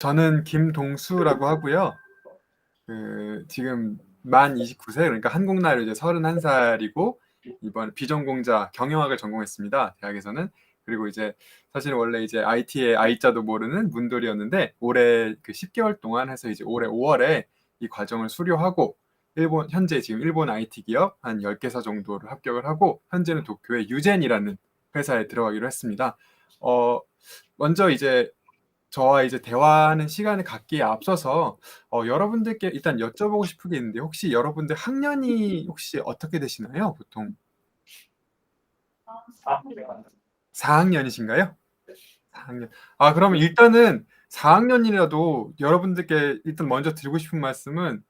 저는 김동수라고 하고요. 지금 만 29세, 그러니까 한국 나이로 이제 31살이고, 이번 비전공자 경영학을 전공했습니다. 대학에서는. 그리고 이제 사실은 원래 이제 IT의 I자도 모르는 문돌이었는데, 올해 그 10개월 동안 해서 이제 올해 5월에 이 과정을 수료하고, 현재 지금 일본 IT 기업 한 10개사 정도를 합격을 하고, 현재는 도쿄의 유젠이라는 회사에 들어가기로 했습니다. 어, 먼저 이제 저와 이제 대화하는 시간을 갖기에 앞서서 여러분들께 일단 여쭤보고 싶은 게 있는데, 혹시 여러분들 학년이 혹시 어떻게 되시나요? 보통 4학년이신가요? 4학년. 아, 그러면 일단은 4학년이라도 여러분들께 일단 먼저 드리고 싶은 말씀은,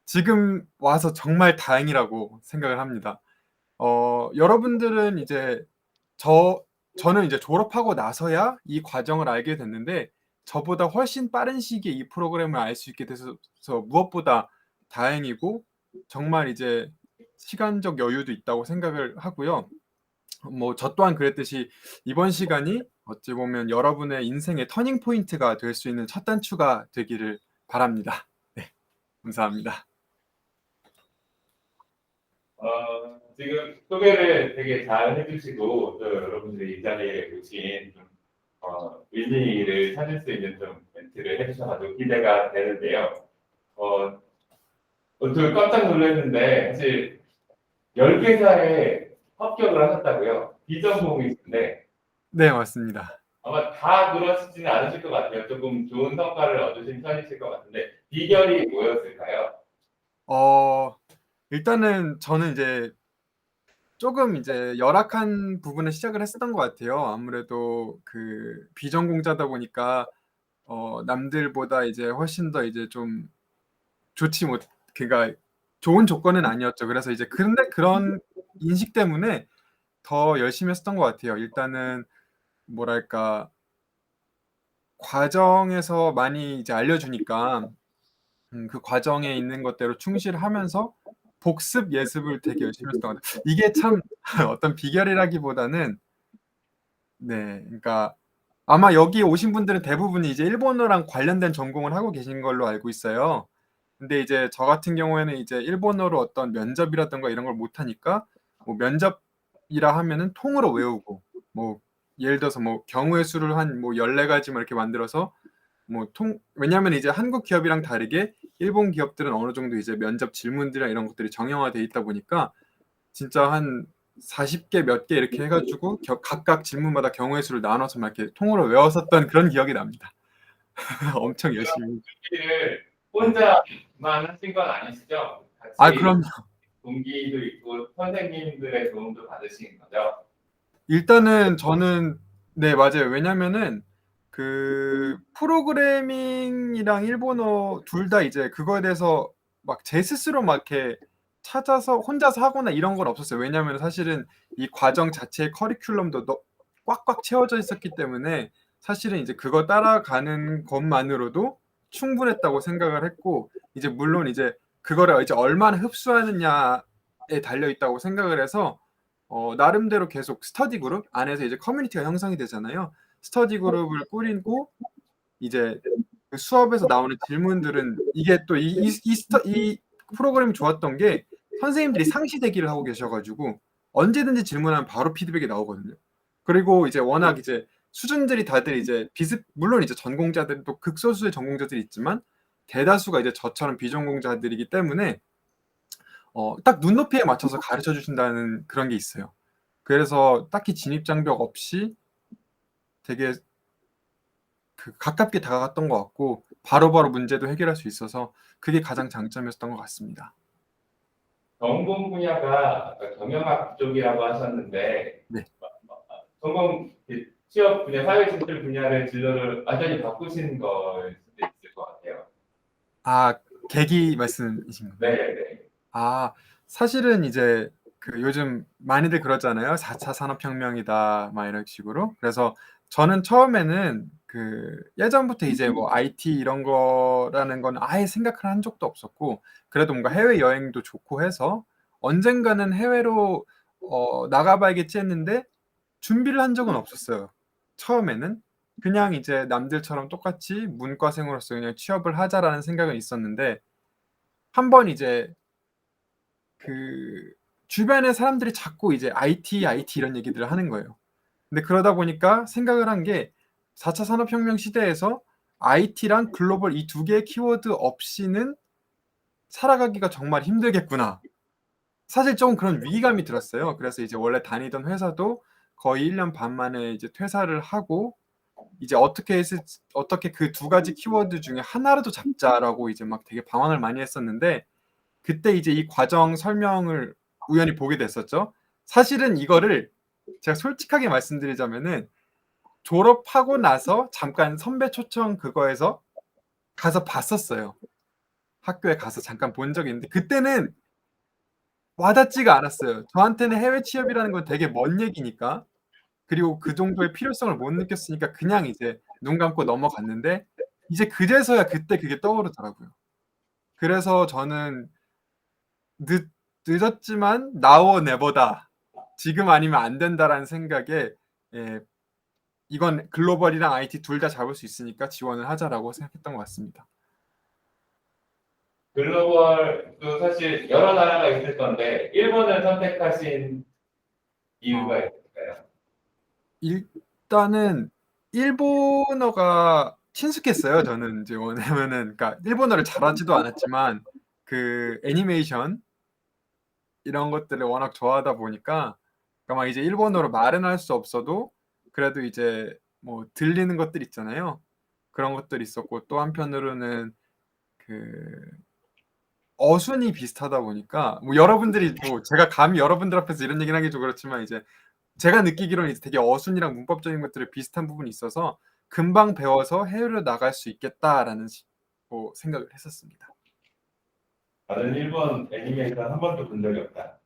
지금 와서 정말 다행이라고 생각을 합니다. 여러분들은 이제 저 저는 이제 졸업하고 나서야 이 과정을 알게 됐는데, 저보다 훨씬 빠른 시기에 이 프로그램을 알 수 있게 돼서 무엇보다 다행이고, 정말 이제 시간적 여유도 있다고 생각을 하고요. 뭐 저 또한 그랬듯이 이번 시간이 어찌 보면 여러분의 인생의 터닝 포인트가 될 수 있는 첫 단추가 되기를 바랍니다. 네, 감사합니다. 지금 소개를 되게 잘 해주시고, 또 여러분들이 이 자리에 오신 좀, 의미를 찾을 수 있는 좀 멘트를 해주셔가지고 기대가 되는데요. 어, 저 깜짝 놀랐는데, 사실 10개사에 합격을 하셨다고요? 비전공이신데, 네, 맞습니다. 아마 다 그러시지는 않으실 것 같아요. 조금 좋은 성과를 얻으신 편이실 것 같은데, 비결이 뭐였을까요? 어, 일단은 저는 이제 조금 이제 열악한 부분을 시작을 했었던 것 같아요. 아무래도 그 비전공자다 보니까 남들보다 이제 훨씬 더 이제 좀 좋지 못, 그러니까 좋은 조건은 아니었죠. 그래서 이제 근데 그런 인식 때문에 더 열심히 했었던 것 같아요. 일단은 뭐랄까, 과정에서 많이 이제 알려주니까 그 과정에 있는 것대로 충실하면서 복습 예습을 되게 열심히 했었던 것 같아요. 이게 참 어떤 비결이라기보다는, 네, 그러니까 아마 여기 오신 분들은 대부분이 이제 일본어랑 관련된 전공을 하고 계신 걸로 알고 있어요. 근데 이제 저 같은 경우에는 이제 일본어로 어떤 면접이라든가 이런 걸 못하니까, 뭐 면접이라 하면은 통으로 외우고, 뭐 예를 들어서 뭐 경우의 수를 한 뭐 14가지 뭐 이렇게 만들어서 왜냐면 이제 한국 기업이랑 다르게 일본 기업들은 어느 정도 이제 면접 질문들이랑 이런 것들이 정형화돼 있다 보니까, 진짜 한 40개 몇 개 이렇게 해가지고 각각 질문마다 경우의 수를 나눠서 막 이렇게 통으로 외웠었던 그런 기억이 납니다. 엄청 열심히. 일을 네. 혼자만 하신 건 아니시죠? 아, 같이 그럼요. 동기도 있고 선생님들의 도움도 받으신 거죠? 일단은 저는, 네, 맞아요. 왜냐면은 그 프로그래밍이랑 일본어 둘 다 이제 그거에 대해서 막 제 스스로 막 이렇게 찾아서 혼자서 하거나 이런 건 없었어요. 왜냐면 사실은 이 과정 자체의 커리큘럼도 꽉꽉 채워져 있었기 때문에, 사실은 이제 그거 따라가는 것만으로도 충분했다고 생각을 했고, 이제 물론 이제 그거를 이제 얼마나 흡수하느냐에 달려 있다고 생각을 해서, 나름대로 계속 스터디 그룹 안에서 이제 커뮤니티가 형성이 되잖아요. 스터디 그룹을 꾸리고, 이제 그 수업에서 나오는 질문들은, 이게 또 이 프로그램이 좋았던 게, 선생님들이 상시 대기를 하고 계셔가지고 언제든지 질문하면 바로 피드백이 나오거든요. 그리고 이제 워낙 이제 수준들이 다들 이제 물론 이제 전공자들도 극소수의 전공자들이 있지만, 대다수가 이제 저처럼 비전공자들이기 때문에 딱 눈높이에 맞춰서 가르쳐 주신다는 그런 게 있어요. 그래서 딱히 진입장벽 없이 되게 가깝게 다가갔던 것 같고, 바로바로 문제도 해결할 수 있어서 그게 가장 장점이었던 것 같습니다. 전공 분야가 아까 경영학 쪽이라고 하셨는데 네. 전공 취업 분야, 사회 진출 분야를 진로를 완전히 바꾸신 걸 수도 있을 것 같아요. 아, 계기 말씀이신 건가요? 네, 아, 사실은 이제 그 요즘 많이들 그러잖아요. 4차 산업혁명이다, 막 이런 식으로. 그래서 저는 처음에는 그 예전부터 이제 뭐 IT 이런 거라는 건 아예 생각을 한 적도 없었고, 그래도 뭔가 해외 여행도 좋고 해서 언젠가는 해외로 나가봐야겠지 했는데, 준비를 한 적은 없었어요. 처음에는. 그냥 이제 남들처럼 똑같이 문과생으로서 그냥 취업을 하자라는 생각은 있었는데 한번 이제 그 주변의 사람들이 자꾸 이제 IT, IT 이런 얘기들을 하는 거예요. 근데 그러다 보니까 생각을 한 게 4차 산업혁명 시대에서 IT랑 글로벌 이 두 개의 키워드 없이는 살아가기가 정말 힘들겠구나. 사실 좀 그런 위기감이 들었어요. 그래서 이제 원래 다니던 회사도 거의 1년 반 만에 이제 퇴사를 하고 이제 어떻게 그 두 가지 키워드 중에 하나라도 잡자라고 이제 막 되게 방황을 많이 했었는데 그때 이제 이 과정 설명을 우연히 보게 됐었죠. 사실은 이거를 제가 솔직하게 말씀드리자면은 졸업하고 나서 잠깐 선배 초청 그거에서 가서 봤었어요. 학교에 가서 잠깐 본 적이 있는데 그때는 와닿지가 않았어요. 저한테는 해외 취업이라는 건 되게 먼 얘기니까 그리고 그 정도의 필요성을 못 느꼈으니까 그냥 이제 눈 감고 넘어갔는데 이제 그제서야 그때 그게 떠오르더라고요. 그래서 저는 늦 늦었지만 now or never다. 지금 아니면 안 된다라는 생각에 예, 이건 글로벌이랑 IT 둘 다 잡을 수 있으니까 지원을 하자라고 생각했던 것 같습니다. 글로벌도 사실 여러 나라가 있을 건데 일본을 선택하신 이유가 어, 있을까요? 일단은 일본어가 친숙했어요. 저는 이제 왜냐면은 그러니까 일본어를 잘하지도 않았지만 그 애니메이션 이런 것들을 워낙 좋아하다 보니까 그러니까 막 이제 일본어로 말은 할 수 없어도 그래도 이제 뭐 들리는 것들 있잖아요. 그런 것들이 있었고 또 한편으로는 그 어순이 비슷하다 보니까 뭐 여러분들이 뭐 제가 감히 여러분들 앞에서 이런 얘기를 하기 좀 그렇지만 이제 제가 느끼기로는 이제 되게 어순이랑 문법적인 것들이 비슷한 부분이 있어서 금방 배워서 해외로 나갈 수 있겠다라는 뭐 생각을 했었습니다. 다른 일본 애니메이션 한 번도 본 적이 없다.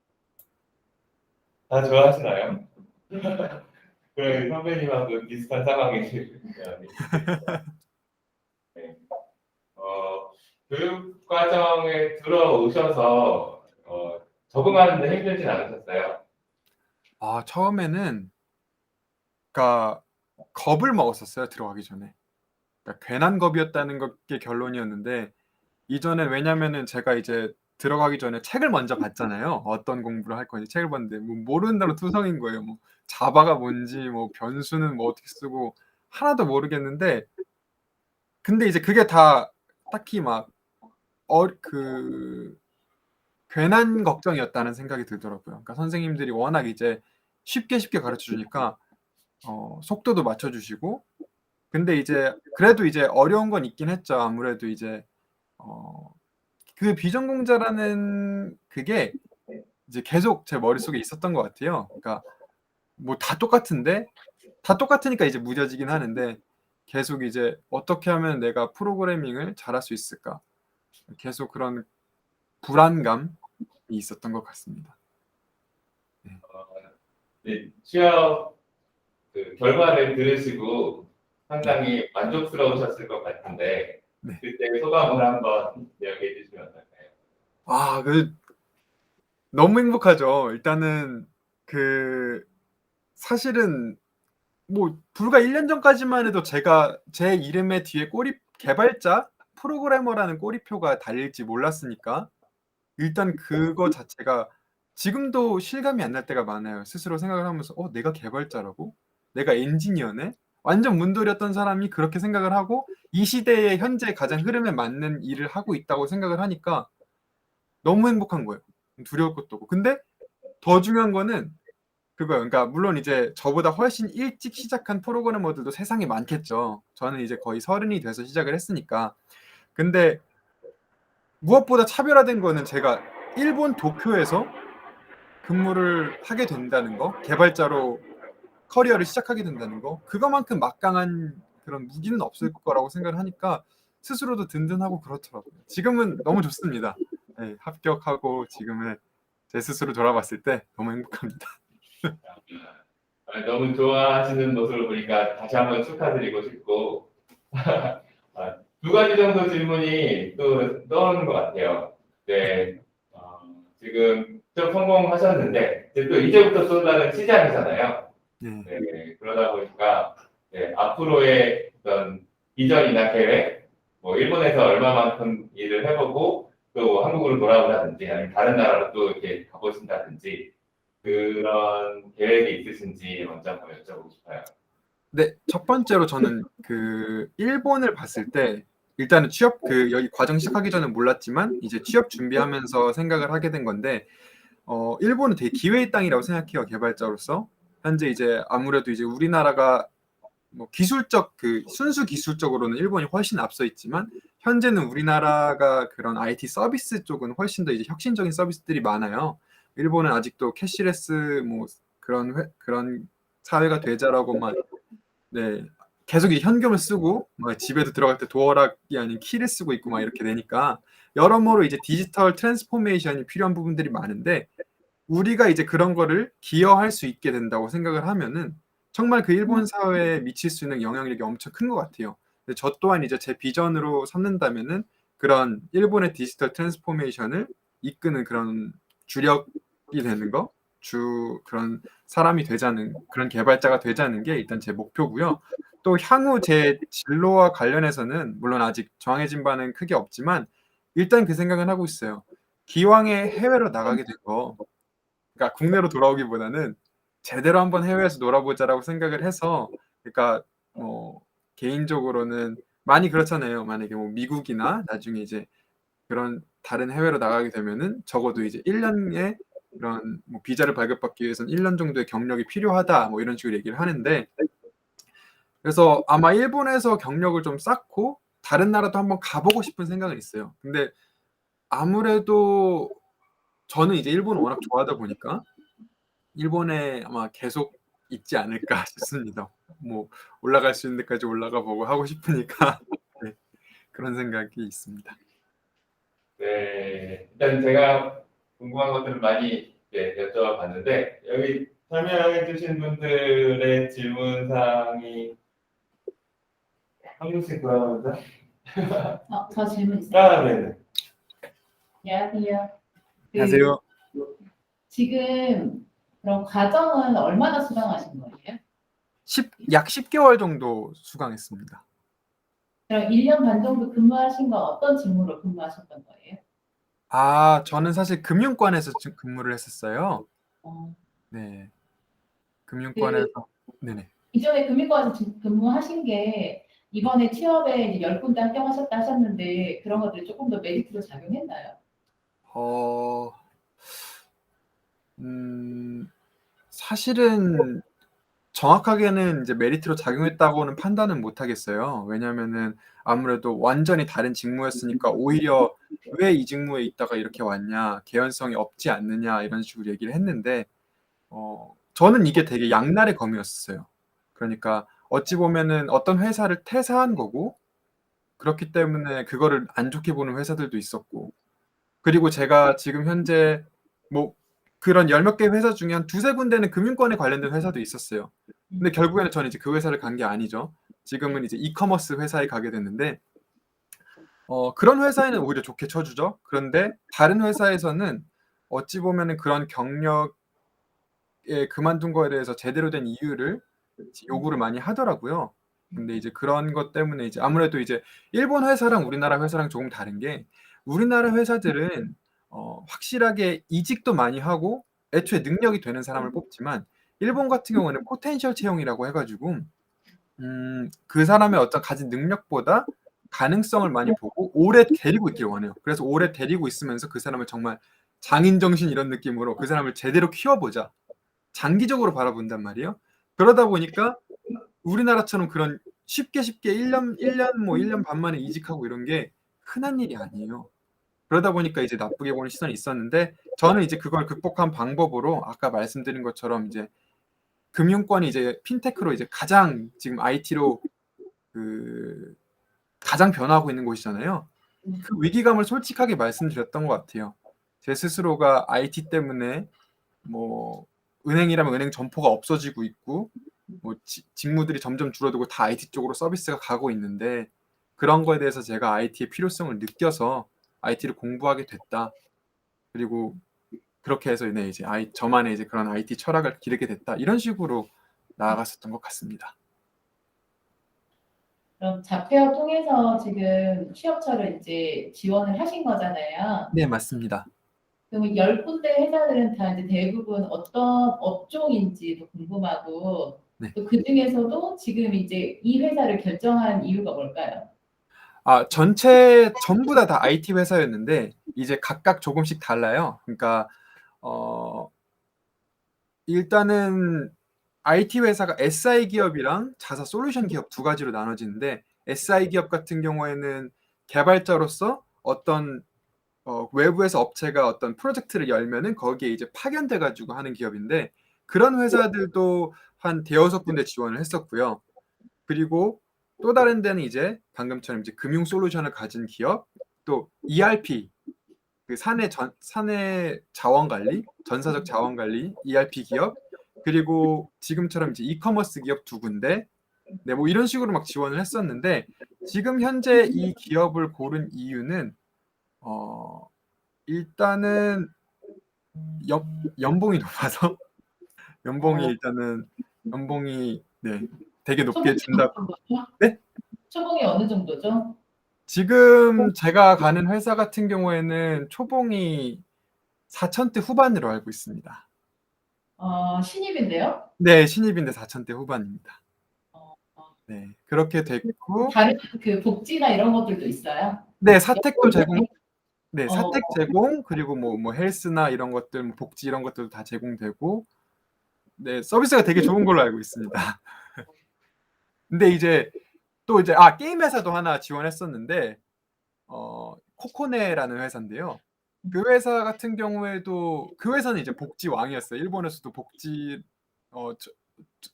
다 좋아하시나요? 그래 선배님하고 비슷한 상황이시네요. 네. 교육 과정에 들어오셔서 적응하는데 힘들진 않으셨어요? 아, 처음에는 그러니까 겁을 먹었었어요. 들어가기 전에. 그러니까 괜한 겁이었다는 게 결론이었는데 이전에 왜냐면은 제가 이제 들어가기 전에 책을 먼저 봤잖아요. 어떤 공부를 할 건지 책을 봤는데 뭐 모르는 단어 투성인 거예요. 뭐 자바가 뭔지 뭐 변수는 뭐 어떻게 쓰고 하나도 모르겠는데 근데 이제 그게 다 딱히 막 그 괜한 걱정이었다는 생각이 들더라고요. 그러니까 선생님들이 워낙 이제 쉽게 쉽게 가르쳐 주니까 속도도 맞춰 주시고 근데 이제 그래도 이제 어려운 건 있긴 했죠. 아무래도 이제 어 그 비전공자라는 그게 이제 계속 제 머릿속에 있었던 것 같아요. 그러니까 뭐 다 똑같은데 다 똑같으니까 이제 무뎌지긴 하는데 계속 이제 '어떻게 하면 내가 프로그래밍을 잘할 수 있을까?' 계속 그런 불안감이 있었던 것 같습니다. 네. 네, 취업 그 결과를 들으시고 네. 상당히 만족스러우셨을 것 같은데 네. 그때 소감을 한번 이야기해 주시면 어떨까요? 아 너무 행복하죠. 일단은 그 사실은 뭐 불과 1년 전까지만 해도 제가 제 이름의 뒤에 개발자, 프로그래머라는 꼬리표가 달릴지 몰랐으니까 일단 그거 자체가 지금도 실감이 안 날 때가 많아요. 스스로 생각을 하면서 '어 내가 개발자라고? 내가 엔지니어네?' 완전 문돌이었던 사람이 그렇게 생각을 하고 이 시대의 현재 가장 흐름에 맞는 일을 하고 있다고 생각을 하니까 너무 행복한 거예요. 두려울 것도 없고. 근데 더 중요한 거는 그거예요. 그러니까 물론 이제 저보다 훨씬 일찍 시작한 프로그래머들도 세상에 많겠죠. 저는 이제 거의 30이 돼서 시작을 했으니까. 근데 무엇보다 차별화된 거는 제가 일본 도쿄에서 근무를 하게 된다는 거, 개발자로 커리어를 시작하게 된다는 거, 그거만큼 막강한 그런 무기는 없을 거라고 생각을 하니까 스스로도 든든하고 그렇더라고요. 지금은 너무 좋습니다. 네, 합격하고 지금은 제 스스로 돌아봤을 때 너무 행복합니다. 너무 좋아하시는 모습을 보니까 다시 한번 축하드리고 싶고 두 가지 정도 질문이 또 떠오르는 것 같아요. 네, 지금 좀 성공하셨는데 이제 또 이제부터 또 다른 시작이잖아요. 네. 네, 그러다 보니까 네, 앞으로의 어떤 비전이나 계획, 뭐 일본에서 얼마만큼 일을 해보고 또 한국으로 돌아오다든지 아니면 다른 나라로 또 이렇게 가보신다든지 그런 계획이 있으신지 먼저 한번 여쭤보고 싶어요. 네, 첫 번째로 저는 그 일본을 봤을 때 일단은 취업 여기 과정 시작하기 전에 몰랐지만 이제 취업 준비하면서 생각을 하게 된 건데 일본은 되게 기회의 땅이라고 생각해요, 개발자로서. 현재 이제 아무래도 이제 우리나라가 뭐 기술적 순수 기술적으로는 일본이 훨씬 앞서 있지만 현재는 우리나라가 그런 IT 서비스 쪽은 훨씬 더 이제 혁신적인 서비스들이 많아요. 일본은 아직도 캐시레스 뭐 그런 사회가 되자라고만 네 계속 이 현금을 쓰고 막 집에도 들어갈 때 도어락이 아닌 키를 쓰고 있고 막 이렇게 되니까 여러모로 이제 디지털 트랜스포메이션이 필요한 부분들이 많은데 우리가 이제 그런 거를 기여할 수 있게 된다고 생각을 하면은 정말 그 일본 사회에 미칠 수 있는 영향력이 엄청 큰 것 같아요. 근데 저 또한 이제 제 비전으로 삼는다면은 그런 일본의 디지털 트랜스포메이션을 이끄는 그런 주력이 되는 거, 그런 사람이 되자는 그런 개발자가 되자는 게 일단 제 목표고요. 또 향후 제 진로와 관련해서는 물론 아직 정해진 바는 크게 없지만 일단 그 생각은 하고 있어요. 기왕에 해외로 나가게 된 거, 그러니까 국내로 돌아오기보다는 제대로 한번 해외에서 놀아보자라고 생각을 해서, 그러니까 뭐 개인적으로는 많이 그렇잖아요. 만약에 뭐 미국이나 나중에 이제 그런 다른 해외로 나가게 되면은 적어도 이제 1년의 그런 뭐 비자를 발급받기 위해서는 1년 정도의 경력이 필요하다 뭐 이런 식으로 얘기를 하는데, 그래서 아마 일본에서 경력을 좀 쌓고 다른 나라도 한번 가보고 싶은 생각은 있어요. 근데 아무래도 저는 이제 일본을 워낙 좋아하다 보니까 일본에 아마 계속 있지 않을까 싶습니다. 뭐 올라갈 수 있는 데까지 올라가 보고 하고 싶으니까 네, 그런 생각이 있습니다. 네, 일단 제가 궁금한 것들을 많이 여쭤봤는데 여기 설명해 주신 분들의 질문 사항이 한 분씩 돌아가면서 저 질문 있어요. 네네. 안녕하세요. 안녕하세요. 지금 그럼 과정은 얼마나 수강하신 거예요? 약 10개월 정도 수강했습니다. 그럼 1년 반 정도 근무하신 건 어떤 직무로 근무하셨던 거예요? 저는 사실 금융권에서 근무를 했었어요. 어, 네, 그 금융권에서 네네. 이전에 금융권에서 근무하신 게 이번에 취업에 이제 10군데 합격하셨다 하셨는데 그런 것들이 조금 더 메리트로 작용했나요? 어, 사실은 정확하게는 이제 메리트로 작용했다고는 판단은 못 하겠어요. 왜냐면은 아무래도 완전히 다른 직무였으니까 오히려 왜 이 직무에 있다가 이렇게 왔냐, 개연성이 없지 않느냐 이런 식으로 얘기를 했는데 저는 이게 되게 양날의 검이었어요. 그러니까 어찌 보면은 어떤 회사를 퇴사한 거고 그렇기 때문에 그거를 안 좋게 보는 회사들도 있었고, 그리고 제가 지금 현재 뭐 그런 열 몇 개 회사 중에 한 두세 군데는 금융권에 관련된 회사도 있었어요. 근데 결국에는 저는 이제 그 회사를 간 게 아니죠. 지금은 이제 이커머스 회사에 가게 됐는데 그런 회사에는 오히려 좋게 쳐주죠. 그런데 다른 회사에서는 어찌 보면은 그런 경력에 그만둔 거에 대해서 제대로 된 이유를 요구를 많이 하더라고요. 근데 이제 그런 것 때문에 이제 아무래도 이제 일본 회사랑 우리나라 회사랑 조금 다른 게, 우리나라 회사들은 확실하게 이직도 많이 하고 애초에 능력이 되는 사람을 뽑지만 일본 같은 경우는 포텐셜 채용이라고 해가지고 그 사람의 어떤 가진 능력보다 가능성을 많이 보고 오래 데리고 있길 원해요. 그래서 오래 데리고 있으면서 그 사람을 정말 장인 정신 이런 느낌으로 그 사람을 제대로 키워보자, 장기적으로 바라본단 말이에요. 그러다 보니까 우리나라처럼 그런 쉽게 1년 뭐 1년 반 만에 이직하고 이런 게 흔한 일이 아니에요. 그러다 보니까 이제 나쁘게 보는 시선이 있었는데 저는 이제 그걸 극복한 방법으로 아까 말씀드린 것처럼 이제 금융권이 이제 핀테크로 이제 가장 지금 IT로 그 가장 변화하고 있는 곳이잖아요. 그 위기감을 솔직하게 말씀드렸던 것 같아요. 제 스스로가 IT 때문에 뭐 은행이라면 은행 점포가 없어지고 있고 뭐 직무들이 점점 줄어들고 다 IT 쪽으로 서비스가 가고 있는데 그런 거에 대해서 제가 IT의 필요성을 느껴서 IT를 공부하게 됐다. 그리고 그렇게 해서 네, 이제 저만의 이제 그런 IT 철학을 기르게 됐다. 이런 식으로 나아갔었던 것 같습니다. 그럼 자페어 통해서 지금 취업처를 이제 지원을 하신 거잖아요. 네, 맞습니다. 그러면 10군데 회사들은 다 이제 대부분 어떤 업종인지도 궁금하고 네. 또 그중에서도 지금 이제 이 회사를 결정한 이유가 뭘까요? 전부 다 IT 회사였는데 이제 각각 조금씩 달라요. 그러니까 어, 일단은 IT 회사가 SI 기업이랑 자사 솔루션 기업 두 가지로 나눠지는데 SI 기업 같은 경우에는 개발자로서 어떤 외부에서 업체가 어떤 프로젝트를 열면은 거기에 이제 파견돼 가지고 하는 기업인데 그런 회사들도 한 대여섯 군데 지원을 했었고요. 그리고 또 다른 데는 이제 방금처럼 이제 금융 솔루션을 가진 기업, 또 ERP 그 사내 자원 관리, 전사적 자원 관리 ERP 기업, 그리고 지금처럼 이제 이커머스 기업 두 군데, 네, 뭐 이런 식으로 막 지원을 했었는데 지금 현재 이 기업을 고른 이유는 어, 일단은 연, 연봉이 높아서 연봉이 어, 일단은 연봉이 네, 되게 높게 초봉이 어느 준다. 정도죠? 네? 초봉이 어느 정도죠? 지금 제가 가는 회사 같은 경우에는 초봉이 4천대 후반으로 알고 있습니다. 신입인데요? 네, 신입인데 4천대 후반입니다. 어, 어. 네, 그렇게 됐고, 다른 그 복지나 이런 것들도 있어요? 네, 사택도 제공, 연봉이? 네, 어, 사택 제공, 그리고 뭐 헬스나 이런 것들, 뭐 복지 이런 것들도 다 제공되고, 네, 서비스가 되게 좋은 걸로 알고 있습니다. 근데 이제 또 이제 게임 회사도 하나 지원했었는데, 코코네라는 회사인데요. 그 회사 같은 경우에도 그 회사는 이제 복지 왕이었어요. 일본에서도 복지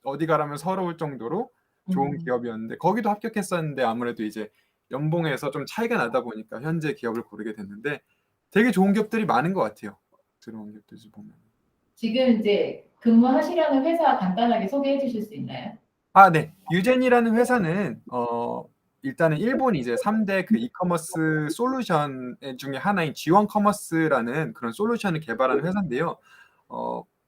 어디 가라면 서러울 정도로 좋은 음. 기업이었는데 거기도 합격했었는데 아무래도 이제 연봉에서 좀 차이가 나다 보니까 현재 기업을 고르게 됐는데 되게 좋은 기업들이 많은 것 같아요. 들어온 기업들 보면. 지금 이제 근무하시려는 회사 간단하게 소개해 주실 수 있나요? 네. 유젠이라는 회사는 일단은 일본 이제 3대 그 이커머스 솔루션 중에 하나인 G1 커머스라는 그런 솔루션을 개발하는 회사인데요.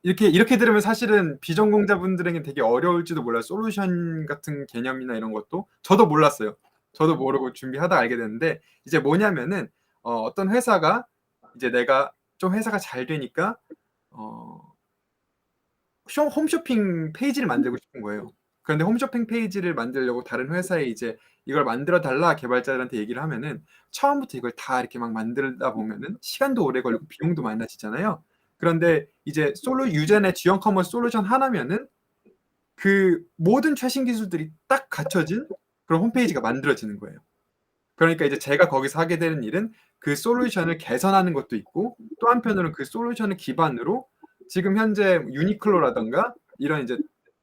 이렇게 들으면 사실은 비전공자분들에게 되게 어려울지도 몰라요. 솔루션 같은 개념이나 이런 것도 저도 몰랐어요. 저도 모르고 준비하다 알게 됐는데 이제 뭐냐면은 어떤 회사가 이제 내가 좀 회사가 잘 되니까 어, 홈쇼핑 페이지를 만들고 싶은 거예요. 그런데 홈쇼핑 페이지를 만들려고 다른 회사에 이제 이걸 만들어 달라 개발자들한테 얘기를 하면은 처음부터 이걸 다 이렇게 막 만들다 보면은 시간도 오래 걸리고 비용도 많아지잖아요. 그런데 이제 유젠의 지원 커머스 솔루션 하나면은 그 모든 최신 기술들이 딱 갖춰진 그런 홈페이지가 만들어지는 거예요. 그러니까 이제 제가 거기서 하게 되는 일은 그 솔루션을 개선하는 것도 있고 또 한편으로는 그 솔루션을 기반으로 지금 현재 유니클로라던가 이런 이제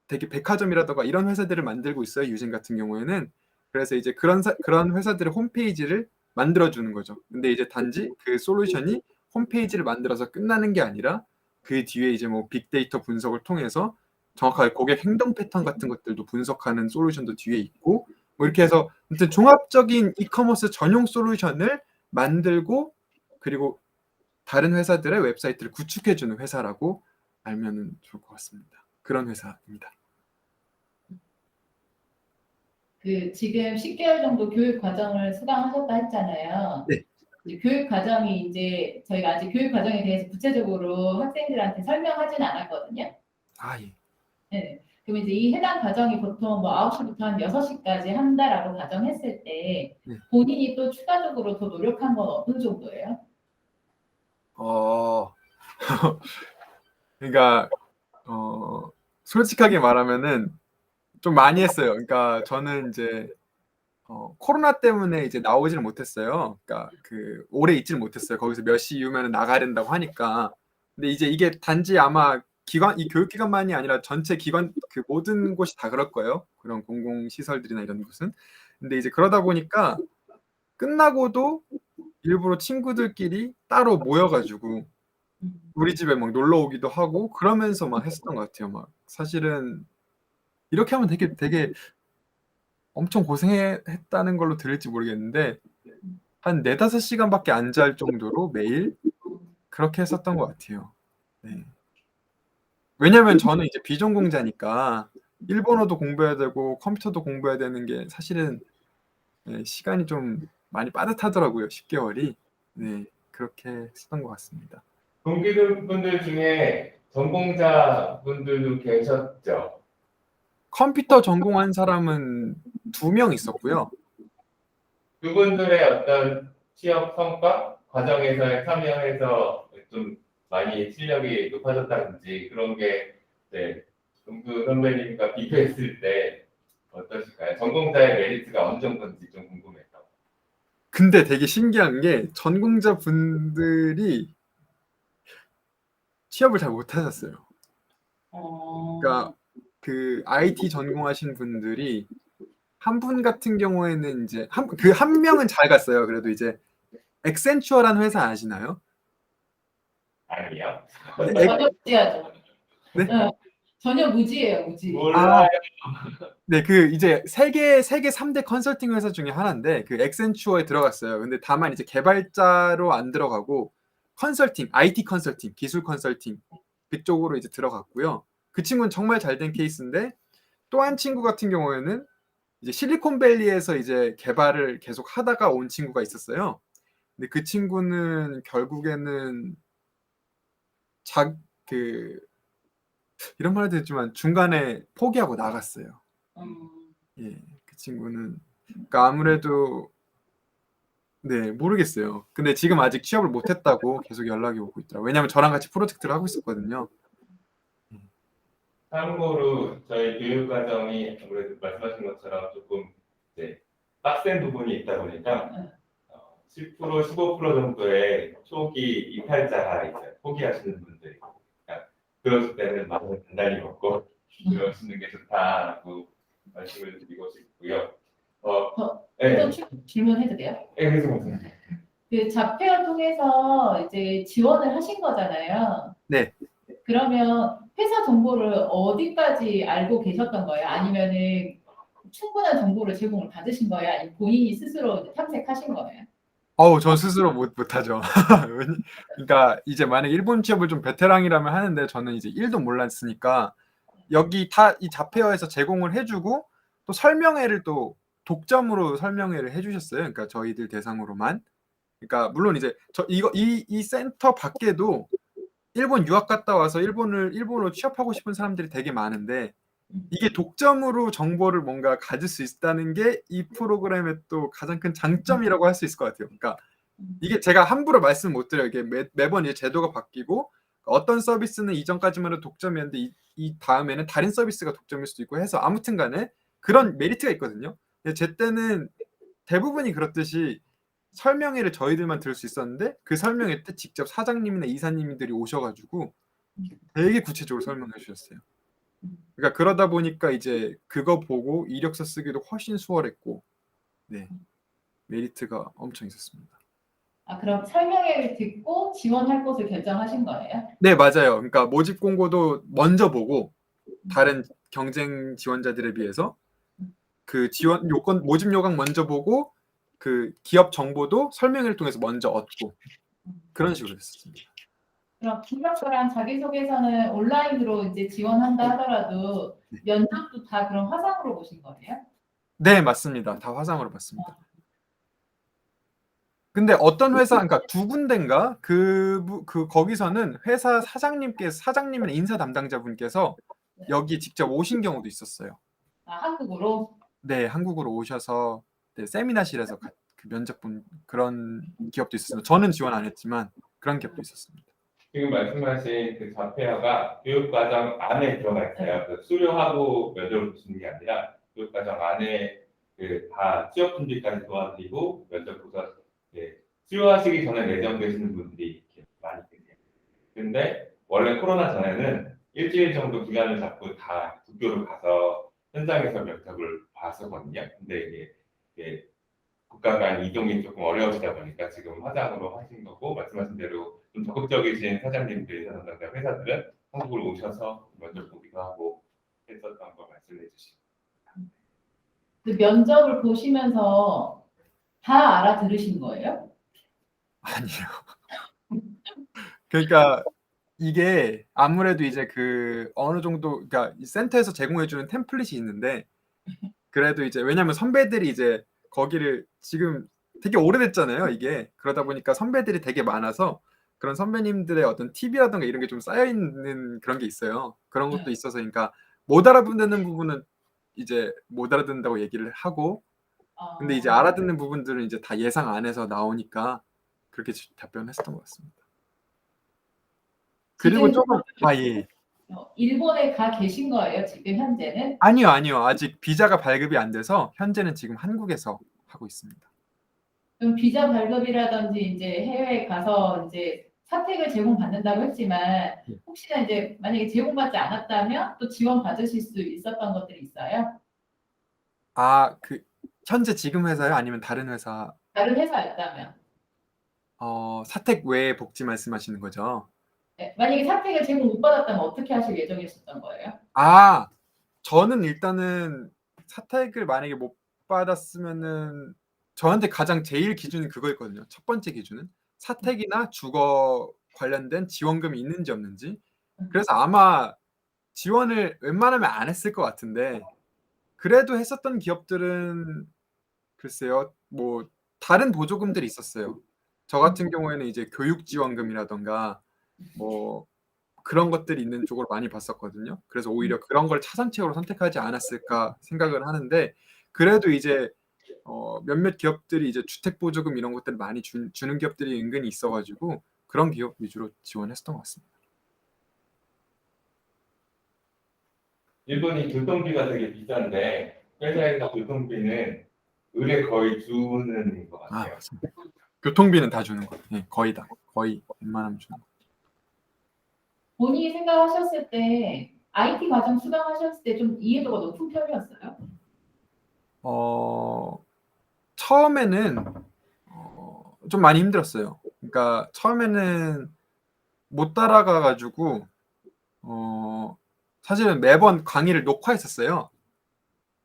되게 백화점이라던가 이런 회사들을 만들고 있어요. 유진 같은 경우에는. 그래서 이제 그런 회사들의 홈페이지를 만들어주는 거죠. 근데 이제 단지 그 솔루션이 홈페이지를 만들어서 끝나는 게 아니라 그 뒤에 이제 뭐 빅데이터 분석을 통해서 정확하게 고객 행동 패턴 같은 것들도 분석하는 솔루션도 뒤에 있고 뭐 이렇게 해서 아무튼 종합적인 이커머스 전용 솔루션을 만들고 그리고 다른 회사들의 웹사이트를 구축해주는 회사라고 알면 좋을 것 같습니다. 그런 회사입니다. 그 지금 10개월 정도 교육 과정을 수강하셨다 했잖아요. 네. 이제 교육 과정이 이제 저희가 아직 교육 과정에 대해서 구체적으로 학생들한테 설명하진 않았거든요. 예. 네. 그럼 이제 이 해당 과정이 보통 뭐 9시부터 한 6시까지 한다라고 가정했을 때 네. 본인이 또 추가적으로 더 노력한 건 어느 정도예요? 그러니까 솔직하게 말하면은 좀 많이 했어요. 그러니까 저는 이제 코로나 때문에 이제 나오지를 못했어요. 그러니까 그 오래 있지를 못했어요. 거기서 몇 시 이후면 나가야 된다고 하니까. 근데 이제 이게 단지 아마 이 교육기관만이 아니라 전체 기관 그 모든 곳이 다 그럴 거예요. 그런 공공시설들이나 이런 곳은. 근데 이제 그러다 보니까 끝나고도 일부러 친구들끼리 따로 모여가지고 우리 집에 막 놀러 오기도 하고 그러면서 막 했었던 것 같아요. 막 사실은 이렇게 하면 되게 엄청 고생했다는 걸로 들을지 모르겠는데 한 4-5시간밖에 안 잘 정도로 매일 그렇게 했었던 것 같아요. 네. 왜냐면 저는 이제 비전공자니까 일본어도 공부해야 되고 컴퓨터도 공부해야 되는 게 사실은 네, 시간이 좀 많이 빠듯하더라고요. 10개월이. 네, 그렇게 했었던 것 같습니다. 동기분들 중에 전공자분들도 계셨죠? 컴퓨터 전공한 사람은 2명 있었고요. 그분들의 어떤 취업 성과 과정에서 참여해서 좀 많이 실력이 높아졌다든지 그런 게 네, 동수 선배님과 비교했을 때 어떠실까요? 전공자의 메리트가 어느 정도인지 좀 궁금해요. 근데 되게 신기한 게 전공자 분들이 취업을 잘 못하셨어요. 그러니까 그 IT 전공하신 분들이 한 분 같은 경우에는 이제 한 명은 잘 갔어요. 그래도 이제 엑센추어라는 회사 아시나요? 아니요. 네, 전혀 무지하죠. 네? 네. 전혀 무지예요, 무지. 아, 몰라요. 네, 그 이제 세계 3대 컨설팅 회사 중에 하나인데 그 엑센추어에 들어갔어요. 근데 다만 이제 개발자로 안 들어가고 컨설팅, IT 컨설팅, 기술 컨설팅 그쪽으로 이제 들어갔고요. 그 친구는 정말 잘 된 케이스인데 또 한 친구 같은 경우에는 이제 실리콘밸리에서 이제 개발을 계속 하다가 온 친구가 있었어요. 근데 그 친구는 결국에는 그 이런 말 해도 되지만 중간에 포기하고 나갔어요. 음, 예, 그 친구는 그러니까 아무래도 네, 모르겠어요. 근데 지금 아직 취업을 못했다고 계속 연락이 오고 있더라고요. 왜냐면 저랑 같이 프로젝트를 하고 있었거든요. 참고로 저희 교육 과정이 아무래도 말씀하신 것처럼 조금 이제 빡센 부분이 있다 보니까 10% 15% 정도의 초기 이탈자가 있어요. 포기하시는 분들이. 그러니까 그럴 때는 마음을 단단히 먹고 그러시는 게 좋다라고 말씀을 드리고 싶고요. 네, 또 질문해도 돼요? 네, 그래서 무슨 그 자폐어 통해서 이제 지원을 하신 거잖아요. 네. 그러면 회사 정보를 어디까지 알고 계셨던 거예요? 아니면은 충분한 정보를 제공을 받으신 거예요? 아니면 본인이 스스로 이제 탐색하신 거예요? 저 스스로 못하죠. 그러니까 이제 만약 일본 취업을 좀 베테랑이라면 하는데 저는 이제 1도 몰랐으니까 여기 다 이 자페어에서 제공을 해주고 또 설명회를 또 독점으로 설명회를 해주셨어요. 그러니까 저희들 대상으로만. 그러니까 물론 이제 이 센터 밖에도 일본 유학 갔다 와서 일본으로 취업하고 싶은 사람들이 되게 많은데 이게 독점으로 정보를 뭔가 가질 수 있다는 게 이 프로그램의 또 가장 큰 장점이라고 할 수 있을 것 같아요. 그러니까 이게 제가 함부로 말씀 못 드려요. 이게 매번 이제 제도가 바뀌고 어떤 서비스는 이전까지만 해도 독점이었는데 이 다음에는 다른 서비스가 독점일 수도 있고 해서 아무튼 간에 그런 메리트가 있거든요. 근데 제 때는 대부분이 그렇듯이 설명회를 저희들만 들을 수 있었는데 그 설명회 때 직접 사장님이나 이사님들이 오셔가지고 되게 구체적으로 설명해 주셨어요. 그러니까 그러다 보니까 이제 그거 보고 이력서 쓰기도 훨씬 수월했고, 네, 메리트가 엄청 있었습니다. 아, 그럼 설명회를 듣고 지원할 곳을 결정하신 거예요? 네, 맞아요. 그러니까 모집 공고도 먼저 보고 다른 경쟁 지원자들에 비해서 그 지원 요건 모집 요강 먼저 보고 그 기업 정보도 설명회를 통해서 먼저 얻고 그런 식으로 했었습니다. 그럼 김박사랑 자기소개서는 온라인으로 이제 지원한다 하더라도 면접도 다 그럼 화상으로 보신 거예요? 네, 맞습니다. 다 화상으로 봤습니다. 근데 어떤 회사, 그러니까 2군데인가 거기서는 회사 사장님이나 인사 담당자분께서 여기 직접 오신 경우도 있었어요. 아, 한국으로? 네, 한국으로 오셔서 네, 세미나실에서 그 면접 본 그런 기업도 있었어요. 저는 지원 안 했지만 그런 기업도 있었습니다. 지금 말씀하신 그 자폐아가 교육과정 안에 들어가 있어요. 그 수료하고 면접을 보시는 게 아니라 교육과정 안에 그 다 취업 준비까지 도와드리고 면접 보서 수료하시기 전에 내정되시는 분들이 이렇게 많이 계세요. 근데 원래 코로나 전에는 일주일 정도 기간을 잡고 다 국교로 가서 현장에서 면접을 봤었거든요. 근데 이게 국가 간 이동이 조금 어려우시다 보니까 지금 화상으로 하신 거고 말씀하신 대로 좀 적극적이신 사장님들, 담당자 회사들은 한국으로 오셔서 면접 보기도 하고 했었던 거 말씀해 주시고 그 면접을 보시면서 다 알아들으신 거예요? 아니요. 그러니까 이게 아무래도 이제 그 어느 정도 그러니까 이 센터에서 제공해 주는 템플릿이 있는데 그래도 이제 왜냐면 선배들이 이제 거기를 지금 되게 오래됐잖아요, 이게. 그러다 보니까 선배들이 되게 많아서 그런 선배님들의 어떤 팁이라든가 이런 게 좀 쌓여 있는 그런 게 있어요. 그런 것도 네. 있어서 그러니까 못 알아듣는 부분은 이제 못 알아듣는다고 얘기를 하고, 근데 이제 어, 알아듣는 부분들은 이제 다 예상 안에서 나오니까 그렇게 답변했었던 것 같습니다. 그리고 지금 조금 예. 일본에 가 계신 거예요, 지금 현재는? 아니요, 아니요. 아직 비자가 발급이 안 돼서 현재는 지금 한국에서 하고 있습니다. 그럼 비자 발급이라든지 이제 해외에 가서 이제 사택을 제공받는다고 했지만 네. 혹시나 이제 만약에 제공받지 않았다면 또 지원 받으실 수 있었던 것들이 있어요? 그 현재 지금 회사요? 아니면 다른 회사? 다른 회사였다면? 사택 외의 복지 말씀하시는 거죠? 네, 만약에 사택을 제공 못 받았다면 어떻게 하실 예정이셨던 거예요? 저는 일단은 사택을 만약에 못 받았으면은 저한테 가장 제일 기준이 그거였거든요. 첫 번째 기준은 사택이나 주거 관련된 지원금이 있는지 없는지. 그래서 아마 지원을 웬만하면 안 했을 것 같은데, 그래도 했었던 기업들은 글쎄요, 뭐 다른 보조금들이 있었어요. 저 같은 경우에는 이제 교육 지원금이라던가 뭐 그런 것들이 있는 쪽으로 많이 봤었거든요. 그래서 오히려 그런 걸 차선책으로 선택하지 않았을까 생각을 하는데, 그래도 이제 몇몇 기업들이 이제 주택 보조금 이런 것들을 많이 주는 기업들이 은근히 있어가지고 그런 기업 위주로 지원했었던 것 같습니다. 일본이 교통비가 되게 비싼데 회사에서 교통비는 의뢰 거의 주는 것 같아요. 맞습니다. 교통비는 다 주는 거예요. 예, 거의 다. 거의 웬만하면 주는 거. 본인이 생각하셨을 때 IT 과정 수강하셨을 때 좀 이해도가 높은 편이었어요? 처음에는 좀 많이 힘들었어요. 그러니까 처음에는 못 따라가가지고 사실은 매번 강의를 녹화했었어요.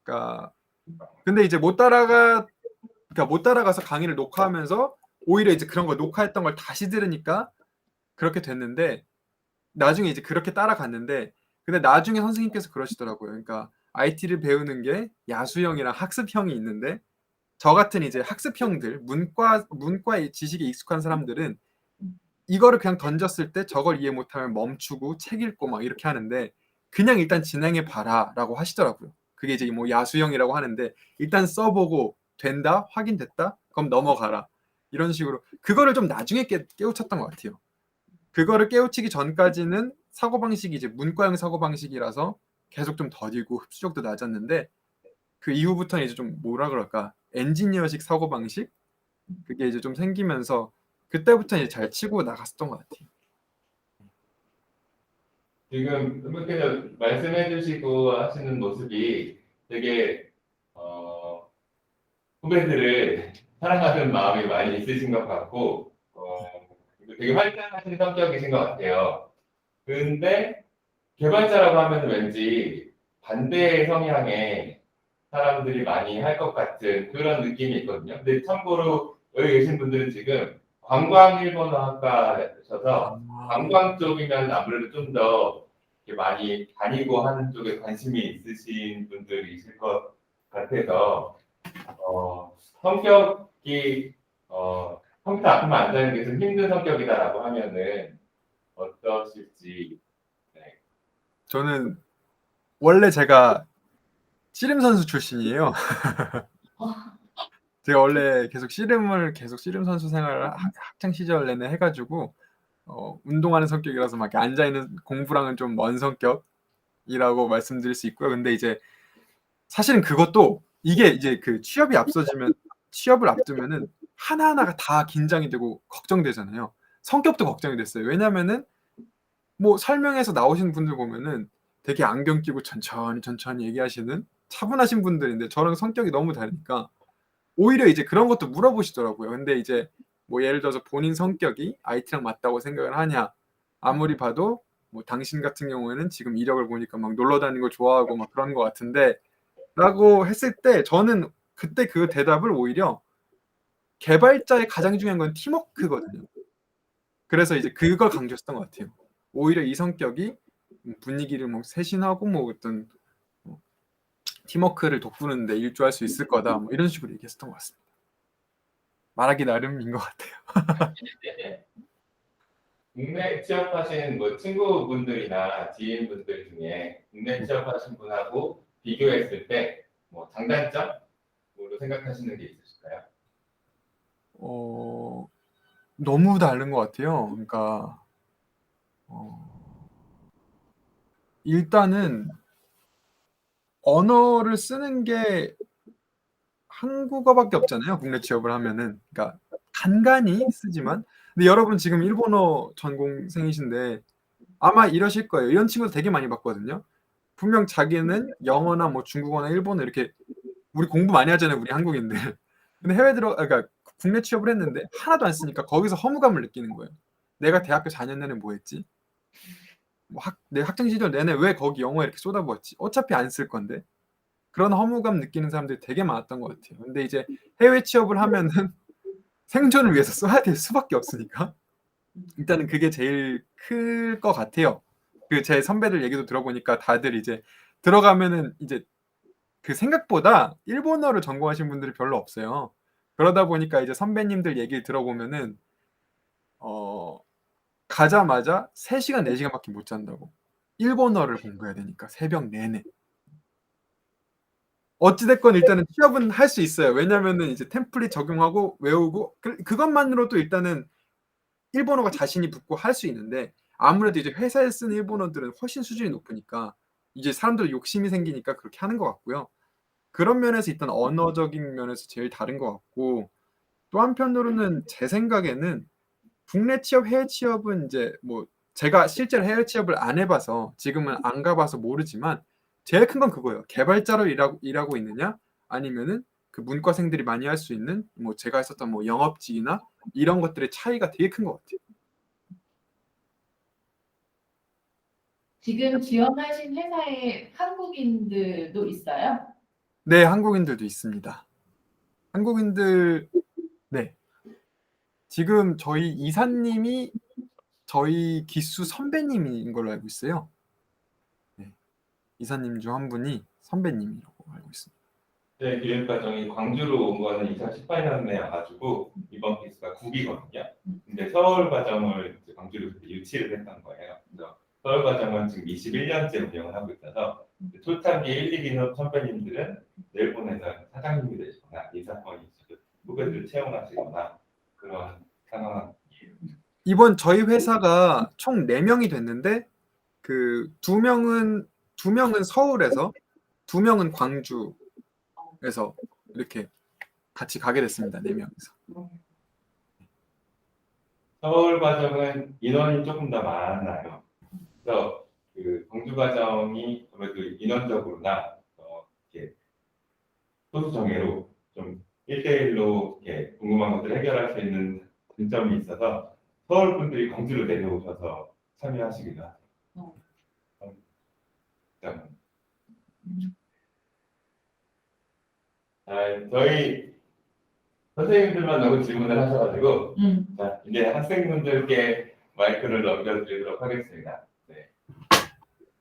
그러니까 근데 이제 못 따라가서 강의를 녹화하면서 오히려 이제 그런 거 녹화했던 걸 다시 들으니까 그렇게 됐는데, 나중에 이제 그렇게 따라갔는데, 근데 나중에 선생님께서 그러시더라고요. 그러니까 IT를 배우는 게 야수형이랑 학습형이 있는데, 저 같은 이제 학습형들, 문과의 지식에 익숙한 사람들은 이거를 그냥 던졌을 때 저걸 이해 못하면 멈추고 책 읽고 막 이렇게 하는데, 그냥 일단 진행해 봐라라고 하시더라고요. 그게 이제 뭐 야수형이라고 하는데, 일단 써보고 된다, 확인됐다, 그럼 넘어가라, 이런 식으로 그거를 좀 나중에 깨우쳤던 것 같아요. 그거를 깨우치기 전까지는 사고방식이 이제 문과형 사고방식이라서 계속 좀 더디고 흡수력도 낮았는데, 그 이후부터는 이제 좀 뭐라 그럴까, 엔지니어식 사고방식, 그게 이제 좀 생기면서 그때부터 이제 잘 치고 나갔었던 것 같아요. 지금 이렇게 말씀해 주시고 하시는 모습이 되게 후배들을 사랑하는 마음이 많이 있으신 것 같고 되게 활달하신 성격이신 것 같아요. 근데 개발자라고 하면 왠지 반대의 성향의 사람들이 많이 할 것 같은 그런 느낌이 있거든요. 근데 참고로 여기 계신 분들은 지금 관광 일본어학과셔서 관광 쪽이면 아무래도 좀 더 많이 다니고 하는 쪽에 관심이 있으신 분들이실 것 같아서 성격이 컴퓨터 앞에만 앉아있는 게 좀 힘든 성격이다라고 하면은 어떠실지. 네. 저는 원래 제가 씨름 선수 출신이에요. 제가 원래 계속 씨름 선수 생활을 학창 시절 내내 해가지고 운동하는 성격이라서 막 이렇게 앉아 있는 공부랑은 좀 먼 성격이라고 말씀드릴 수 있고요. 근데 이제 사실은 그것도 이게 이제 그 취업을 앞두면은 하나하나가 다 긴장이 되고 걱정되잖아요. 성격도 걱정이 됐어요. 왜냐면은 뭐 설명해서 나오시는 분들 보면은 되게 안경 끼고 천천히 얘기하시는 차분하신 분들인데, 저랑 성격이 너무 다르니까 오히려 이제 그런 것도 물어보시더라고요. 근데 이제 뭐 예를 들어서 본인 성격이 IT랑 맞다고 생각을 하냐, 아무리 봐도 뭐 당신 같은 경우에는 지금 이력을 보니까 막 놀러 다니는 거 좋아하고 막 그런 것 같은데 라고 했을 때, 저는 그때 그 대답을 오히려 개발자의 가장 중요한 건 팀워크거든요. 그래서 이제 그걸 강조했던 것 같아요. 오히려 이 성격이 분위기를 뭐 세신하고 뭐 어떤 팀워크를 돋구는데 일조할 수 있을 거다. 뭐 이런 식으로 얘기했었던 것 같습니다. 말하기 나름인 것 같아요. 국내 취업하신 뭐 친구분들이나 지인분들 중에 국내 취업하신 분하고 비교했을 때 뭐 장단점으로 생각하시는 게 있으실까요? 너무 다른 것 같아요. 그러니까 일단은 언어를 쓰는 게 한국어밖에 없잖아요. 국내 취업을 하면은. 그러니까 간간히 쓰지만. 근데 여러분 지금 일본어 전공생이신데 아마 이러실 거예요. 이런 친구들 되게 많이 봤거든요. 분명 자기는 영어나 뭐 중국어나 일본어 이렇게 우리 공부 많이 하잖아요. 우리 한국인들. 근데 그러니까 국내 취업을 했는데 하나도 안 쓰니까 거기서 허무감을 느끼는 거예요. 내가 대학교 4년 내내 뭐 했지? 내 학창 시절 내내 왜 거기 영어에 이렇게 쏟아부었지? 어차피 안 쓸 건데. 그런 허무감 느끼는 사람들이 되게 많았던 것 같아요. 근데 이제 해외 취업을 하면은 생존을 위해서 써야 될 수밖에 없으니까 일단은 그게 제일 클 것 같아요. 그 제 선배들 얘기도 들어보니까 다들 이제 들어가면은 이제 그 생각보다 일본어를 전공하신 분들이 별로 없어요. 그러다 보니까 이제 선배님들 얘기를 들어보면은 가자마자 3시간 4시간밖에 못 잔다고. 일본어를 공부해야 되니까 새벽 내내. 어찌됐건 일단은 취업은 할 수 있어요. 왜냐면은 이제 템플릿 적용하고 외우고 그것만으로도 일단은 일본어가 자신이 붙고 할 수 있는데 아무래도 이제 회사에 쓰는 일본어들은 훨씬 수준이 높으니까 이제 사람들 욕심이 생기니까 그렇게 하는 것 같고요. 그런 면에서 일단 언어적인 면에서 제일 다른 것 같고 또 한편으로는 제 생각에는 국내 취업, 해외 취업은 이제 뭐 제가 실제로 해외 취업을 안 해봐서 지금은 안 가봐서 모르지만 제일 큰 건 그거예요. 개발자로 일하고 있느냐 아니면은 그 문과생들이 많이 할 수 있는 뭐 제가 했었던 뭐 영업직이나 이런 것들의 차이가 되게 큰 것 같아요. 지금 지원하신 회사에 한국인들도 있어요? 네, 한국인들도 있습니다. 한국인들, 네. 지금 저희 이사님이 저희 기수 선배님인 걸로 알고 있어요. 네. 이사님 중 한 분이 선배님이라고 알고 있습니다. 네, 기획과정이 광주로 온 거는 2018년에 와가지고 이번 케이스가 9기거든요. 근데 서울 과정을 이제 광주로 유치를 했던 거예요. 그래서 서울 과정은 지금 21년째 운영을 하고 있어서 초창기 1, 2기 선배님들은 일본에서 사장님이 되시거나 이사건이 후배들 채용하시거나 그런 상황이에요. 이번 저희 회사가 총 4명이 됐는데 그 2명은 서울에서 2명은 광주에서 이렇게 같이 가게 됐습니다. 4명이서. 서울 과정은 인원이 조금 더 많아요. 그래서 그 광주 과정이 아무래도 인원적으로나 이렇게 소수 정예로 좀 1대1로 이렇게 궁금한 것들을 해결할 수 있는 장점이 있어서 서울 분들이 광주로 내려오셔서 참여하시기도 하죠. 저희 선생님들만 너무 질문을 하셔가지고 자, 이제 학생분들께 마이크를 넘겨드리도록 하겠습니다. 네.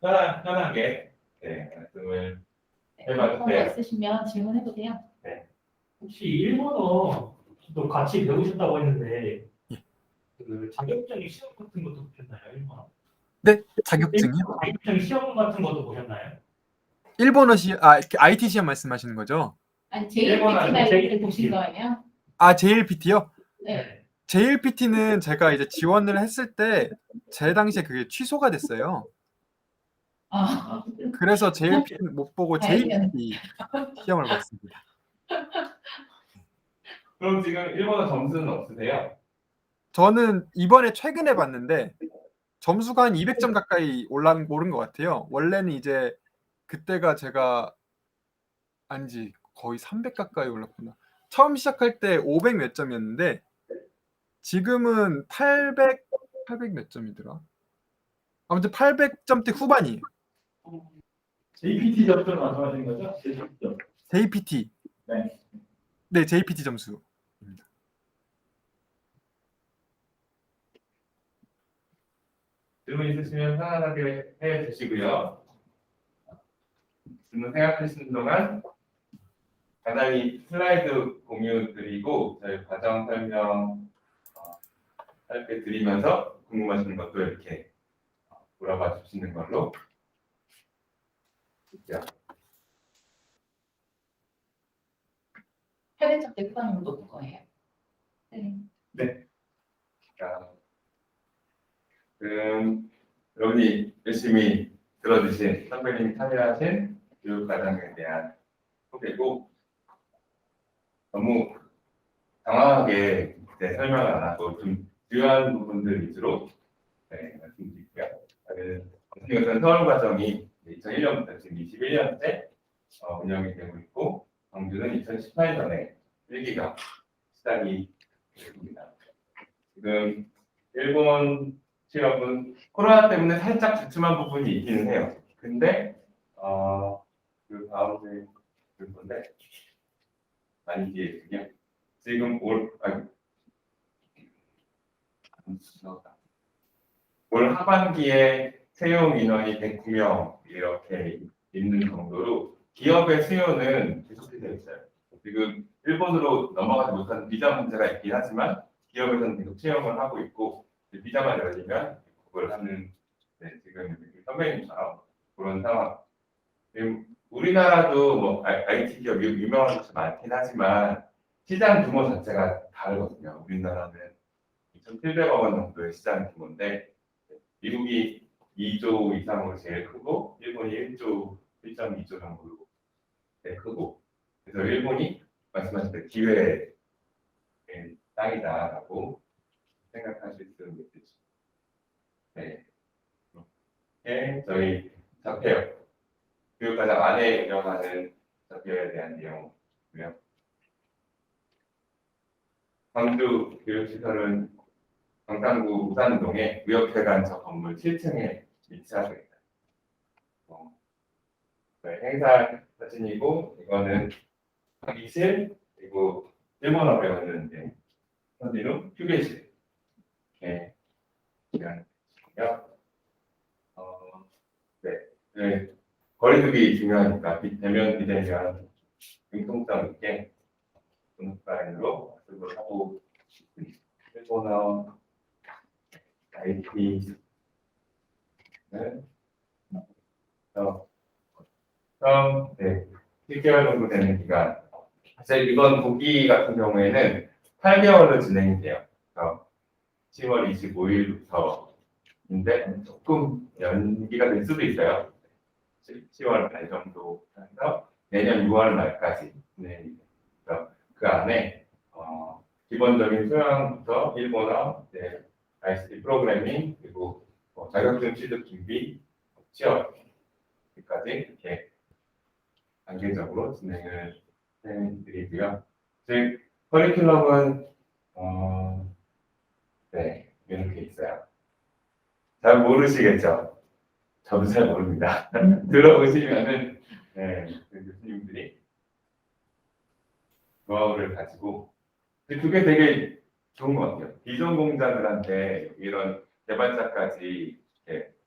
편하게 네, 말씀을 해봐도 거 돼요. 있으시면 질문해도 돼요. 혹시 일본어도 같이 배우셨다고 했는데 그 자격증 시험 같은 것도 보셨나요? 일본어? 네, 자격증이요? 자격증 시험 같은 것도 보셨나요? 일본어 IT 시험 말씀하시는 거죠? 아니 일본어 JPT나 아니면 이렇게 보신 거예요? JLPT요? 네. JLPT는 제가 이제 지원을 했을 때 제 당시에 그게 취소가 됐어요. 아, 그래서 JLPT는 못 보고 다행이네요. JPT 시험을 봤습니다. 그럼 지금 일본어 점수는 없으세요? 저는 이번에 최근에 봤는데 점수가 한 200점 가까이 오른 것 같아요. 원래는 이제 그때가 제가 아니지 거의 300 가까이 올랐구나. 처음 시작할 때 500 몇 점이었는데 지금은 800 몇 점이더라. 아무튼 800점대 후반이에요. JPT 점수를 말씀하시는 거죠? JPT. 네. 네, JPT 점수. 질문 있으시면 편안하게 해주시고요. 질문 생각하시는 동안 간단히 슬라이드 공유 드리고 저희 과정 설명 짧게 드리면서 궁금하신 것도 이렇게 물어봐 주시는 걸로 할게요. 해외적 대표님은 높을 거예요. 네. 자, 그럼 여러분이 열심히 들어주신 선배님이 참여하신 교육과정에 대한 소개고 너무 장황하게 설명을 안 하고 좀 중요한 부분들 위주로 말씀드릴게요. 이것은 서울과정이 2001년부터 지금 21년째 운영이 되고 있고 광주는 2018년에 1기가 시작이 됐습니다. 지금 일본 취업은 코로나 때문에 살짝 주춤한 부분이 있기는 해요. 근데 그 다음에 볼 건데 많이 뒤에 있군요. 지금 올 하반기에 채용 인원이 109명 이렇게 있는 정도로 기업의 수요는 계속되어 있어요. 지금 일본으로 넘어가지 못하는 비자 문제가 있긴 하지만 기업에서는 계속 채용을 하고 있고 비자만 열리면 그걸 하는 지금 선배님처럼 그런 상황. 지금 우리나라도 뭐 IT 기업 유명한 곳이 많긴 하지만 시장 규모 자체가 다르거든요. 우리나라는 2,700억 원 정도의 시장 규모인데 미국이 2조 이상으로 제일 크고 일본이 1조, 1.2조 정도로 크고 그래서 일본이 말씀하신 대로 기회의 땅이다라고 생각하실 수 있으시죠. 네. 이렇게 저희 자폐 교육과정 안에 들어가는 자폐에 대한 내용이고요. 광주 교육시설은 강남구 우산동에 무역회관 저 건물 7층에 위치하고 있다. 행사 사진이고 이거는 강의실 그리고 일본어 배우는 현지로 휴게실 이렇게 있고요. 네, 거리두기 중요하니까 대면 비대면 융통성 있게 온라인으로 학습을 하고 있습니다. 일본어 IT 처음 1개월 정도 되는 기간. 사실 이번 분기 같은 경우에는 8개월로 진행이 돼요. 10월 25일부터인데 조금 연기가 될 수도 있어요. 10월 말 정도 해서 내년 6월 말까지 진행이 돼요. 그 안에 기본적인 소양부터 일본어, ICT 프로그래밍 그리고 자격증 취득 준비, 취업까지 이렇게 단계적으로 진행을 해드리고요. 즉 커리큘럼은 이렇게 있어요. 잘 모르시겠죠? 저도 잘 모릅니다. 들어보시면은 그 교수님들이 노하우를 가지고 그게 되게 좋은 것 같아요. 비전공자들한테 이런 개발자까지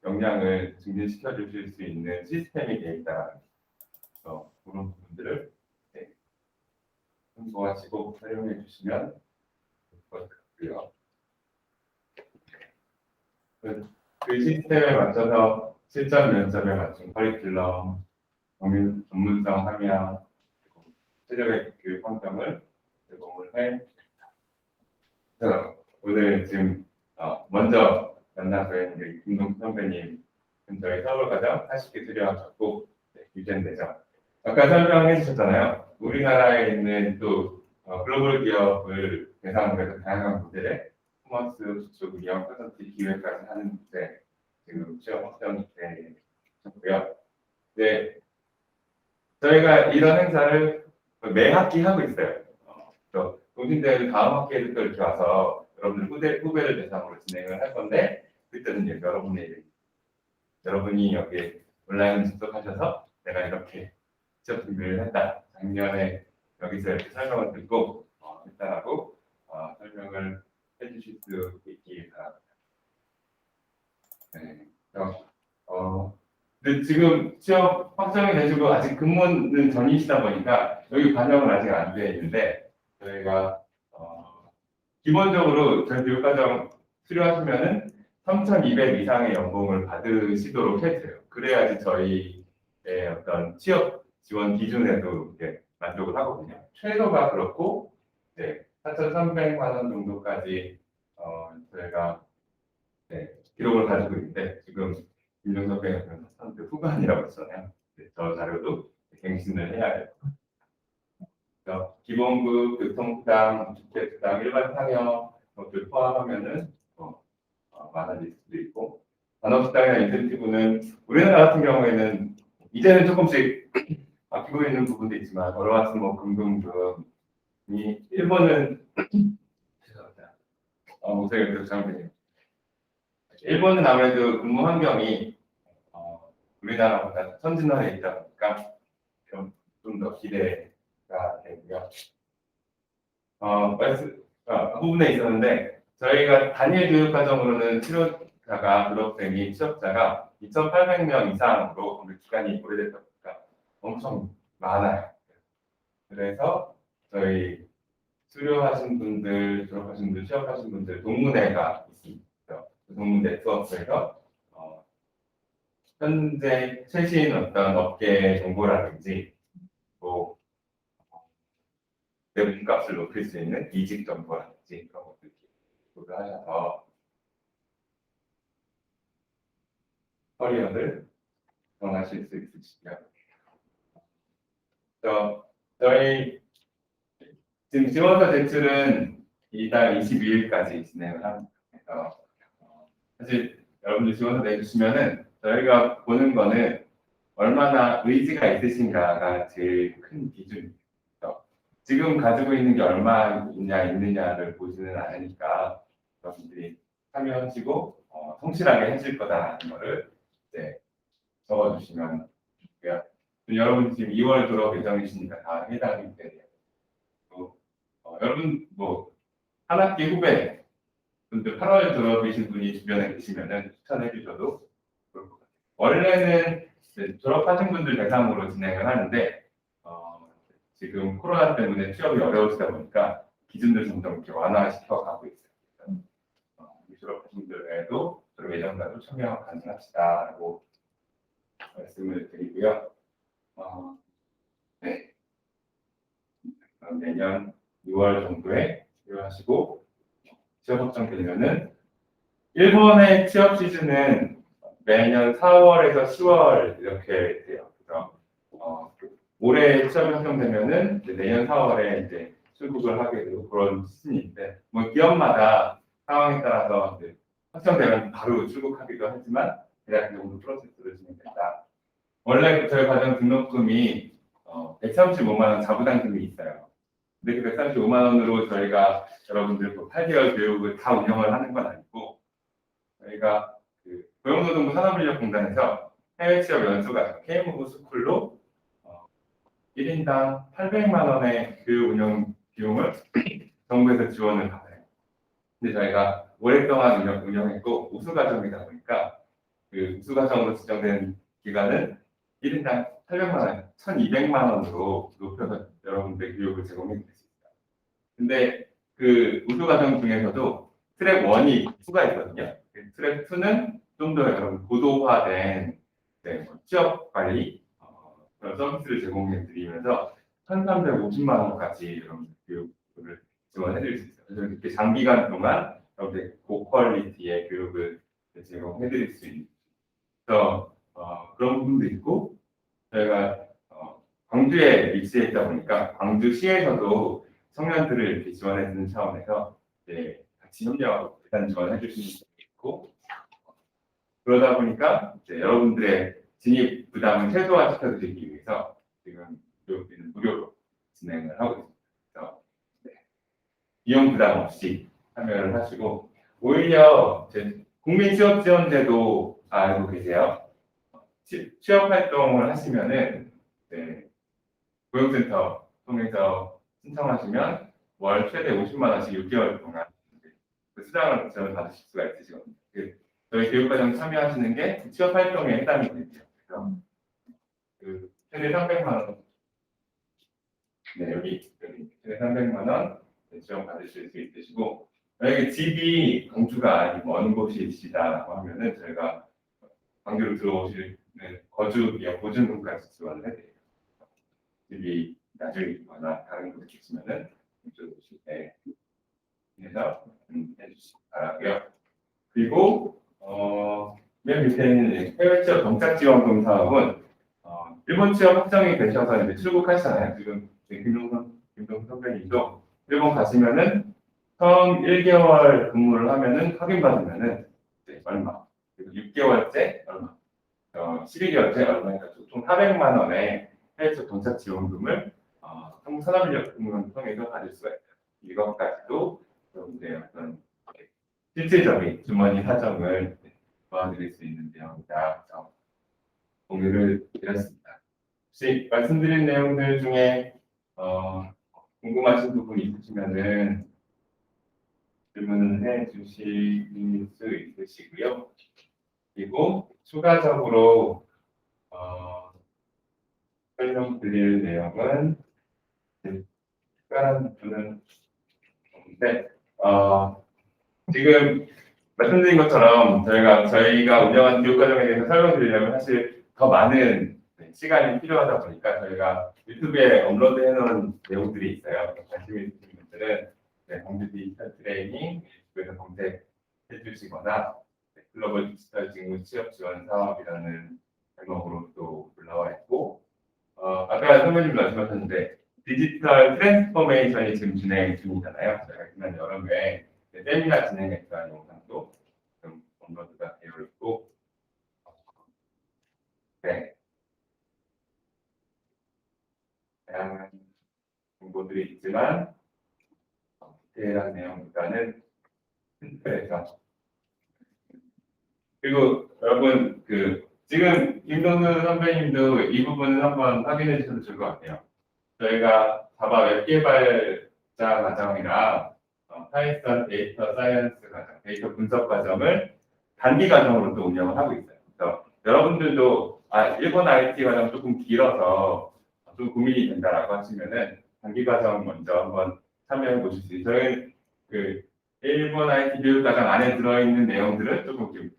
역량을 증진시켜 주실 수 있는 시스템이 되어 있다. 그런 부분들을 참고하시고 활용해 주시면 좋을 것 같고요. 그 시스템에 맞춰서 실전 면접에 맞춘 커리큘럼, 전문성 함양, 체력의 교육 환경을 제공을 해. 오늘 지금 먼저 만나서 있는 김동 선배님, 저희 서울과정 40개 수료하셨고 유전되죠. 아까 설명해 주셨잖아요. 우리나라에 있는 또 글로벌 기업을 대상으로 해서 다양한 모델의 커머스 수축 운영 컨설팅 기획까지 하는 문제 지금 취업 확정 되셨고요. 네, 저희가 이런 행사를 매 학기 하고 있어요. 동신대는 다음 학기에도 또 이렇게 와서 여러분들 후배를 대상으로 진행을 할 건데 그때는 이제 여러분이 여기 온라인 접속하셔서 내가 이렇게 취업 준비를 했다. 작년에 여기서 이렇게 설명을 듣고 했다라고 설명을 해주실 수 있기 바랍니다. 네, 지금 취업 확정이 되시고 아직 근무는 전이시다 보니까 여기 반영은 아직 안 되어 있는데 저희가 기본적으로 저희 교육과정 수료하시면은 3,200 이상의 연봉을 받으시도록 해줘요. 그래야지 저희의 어떤 취업 지원 기준에도 이렇게 만족을 하거든요. 최소가 그렇고, 네, 4,300만 원 정도까지 저희가 기록을 가지고 있는데 지금 김종석 변호사한테 후반이라고 했잖아요. 네, 저 자료도 갱신을 해야 돼요. 그래서 기본급, 교통수당, 주택수당, 일반 상여 것들 포함하면은 많아질 수도 있고, 단업수당이나 인센티브는 우리나라 같은 경우에는 이제는 조금씩 바뀌고 있는 부분도 있지만 월화수목 금금금이 일본은 죄송합니다. 목소리가 계속 잘못되네요. 일본은 아무래도 근무 환경이 우리나라보다 선진화되어 있다 보니까 좀 더 기대가 되고요. 그 부분에 있었는데 저희가 단일 교육과정으로는 치료자가 졸업생이 취업자가 2,800명 이상으로 근무 기간이 오래됐다 보니까 엄청 많아요. 그래서 저희 수료하신 분들, 졸업하신 분들, 취업하신 분들 동문회가 있습니다. 그 동문 네트워크에서 현재 최신 어떤 업계 정보라든지 또 내 몸값을 높일 수 있는 이직 정보라든지 그런 것들 구매하셔서 커리어를 정하실 수 있으시고요. 저희 지금 지원서 제출은 이달 22일까지 진행을 합니다. 그래서 사실 여러분들 지원서 내주시면은 저희가 보는 거는 얼마나 의지가 있으신가가 제일 큰 기준입니다. 지금 가지고 있는 게 얼마 있느냐를 보지는 않으니까 여러분들이 참여하시고 성실하게 해줄 거다라는 거를 적어주시면 좋고요. 여러분 지금 2월 졸업 예정이시니까 다 해당이 돼요. 여러분 뭐 한 학기 후배 분들 8월 졸업이신 분이 주변에 계시면은 추천해 주셔도 좋을 것 같아요. 원래는 졸업하신 분들 대상으로 진행을 하는데 지금 코로나 때문에 취업이 어려우시다 보니까 기준들 점점 이렇게 완화시켜 가고 있어요. 졸업하신 분들 외에도 졸업 예정자도 참여 가능합시다라고 말씀을 드리고요. 네. 내년 6월 정도에 수료하시고 취업 확정되면은 일본의 취업 시즌은 매년 4월에서 10월 이렇게 돼요. 그래서 올해 취업이 확정되면은 내년 4월에 이제 출국을 하게 되고 그런 시즌인데 뭐 기업마다 상황에 따라서 이제 확정되면 바로 출국하기도 하지만 대략 그 정도 프로세스를 진행된다. 원래 저희 과정 등록금이 135만 원 자부담금이 있어요. 근데 그 135만 원으로 저희가 여러분들 8개월 교육을 다 운영을 하는 건 아니고 저희가 그 고용노동부 산업인력공단에서 해외 취업 연수가 K무브 스쿨로 1인당 800만 원의 교육 운영 비용을 정부에서 지원을 받아요. 근데 저희가 오랫동안 운영했고 우수과정이다 보니까 그 우수과정으로 지정된 기간은 1인당 800만 원, 1,200만 원으로 높여서 여러분들 교육을 제공해 드릴 수 있어요. 근데 그 우수과정 중에서도 트랙 1이 2가 있거든요. 트랙 2는 좀 더 여러분 고도화된 취업 관리 그런 서비스를 제공해 드리면서 1,350만 원까지 여러분 교육을 지원해 드릴 수 있어요. 그래서 이렇게 장기간 동안 여러분들 고퀄리티의 교육을 제공해 드릴 수 있어서 그런 부분도 있고 저희가 광주에 위치해 있다 보니까 광주시에서도 청년들을 이렇게 지원해 주는 차원에서 같이 협력하고 대단 지원해 주시는 분도 있고 그러다 보니까 이제 여러분들의 진입 부담을 최소화시켜 드리기 위해서 지금 교육비는 무료로 진행을 하고 있습니다. 그래서 비용 부담 없이 참여를 하시고 오히려 국민취업지원제도 알고 계세요? 취업 활동을 하시면은 고용센터 통해서 신청하시면 월 최대 50만 원씩 6개월 동안 그 수당을 지원을 받으실 수가 있으시거든요. 저희 교육과정 참여하시는 게 취업 활동에 해당이 되죠. 그래서 최대 300만 원. 네, 여기 최대 300만 원 지원 받으실 수 있으시고, 만약에 집이 광주가 아닌 먼 곳이시다라고 하면은 저희가 광주로 들어오시는 거주 비용 보증금까지 지원을 해드려요. 집이 나중에 있거나 다른 곳에 계시면은 이쪽으로 오실 때 해서 해주시기 바라고요. 그리고 맨 밑에 있는 해외 취업 정착 지원금 사업은 일본 취업 확정이 되셔서 이제 출국하시잖아요. 지금 김동 선배님도 일본 가시면은 처음 1개월 근무를 하면은 확인받으면은 이제 얼마, 그리고 6개월째 얼마, 12개월째 얼마 해가지고 총 400만 원의 해외 취업 정착 지원금을 한국산업인력금융을 통해서 받을 수가 있어요. 이것까지도 여러분들의 어떤 실질적인 주머니 사정을 도와드릴 수 있는 내용이다. 공유를 드렸습니다. 혹시 말씀드린 내용들 중에 궁금하신 부분이 있으시면은 질문해 주실 수 있으시고요. 그리고 추가적으로 설명드릴 내용은 특별한 부분은 없는데 지금 말씀드린 것처럼 저희가 운영하는 교육 과정에 대해서 설명드리려면 사실 더 많은 시간이 필요하다 보니까 저희가 유튜브에 업로드 해놓은 내용들이 있어요. 관심 있으신 분들은 광주 디지털 트레이닝 유튜브에서 검색해 주시거나 글로벌 디지털 직무 취업 지원 사업이라는 제목으로 또 올라와 있고 아까 선배님 말씀하셨는데 디지털 트랜스포메이션이 지금 진행 중이잖아요. 저희가 지난 여름에 세미나 진행했던 영상도 좀 업로드가 되어 있고, 네, 다양한 정보들이 있지만 디테일한 내용보다는 sim플해서. 그리고 여러분 지금 김동수 선배님도 이 부분을 한번 확인해 주셔도 좋을 것 같아요. 저희가 자바 웹 개발자 과정이랑 파이썬 데이터 사이언스 과정, 데이터 분석 과정을 단기 과정으로 또 운영을 하고 있어요. 그래서 여러분들도 일본 IT 과정 조금 길어서 좀 고민이 된다라고 하시면은 단기 과정 먼저 한번 참여해 보실 수 있어요. 저희는 일본 IT 교육 과정 안에 들어있는 내용들을 조금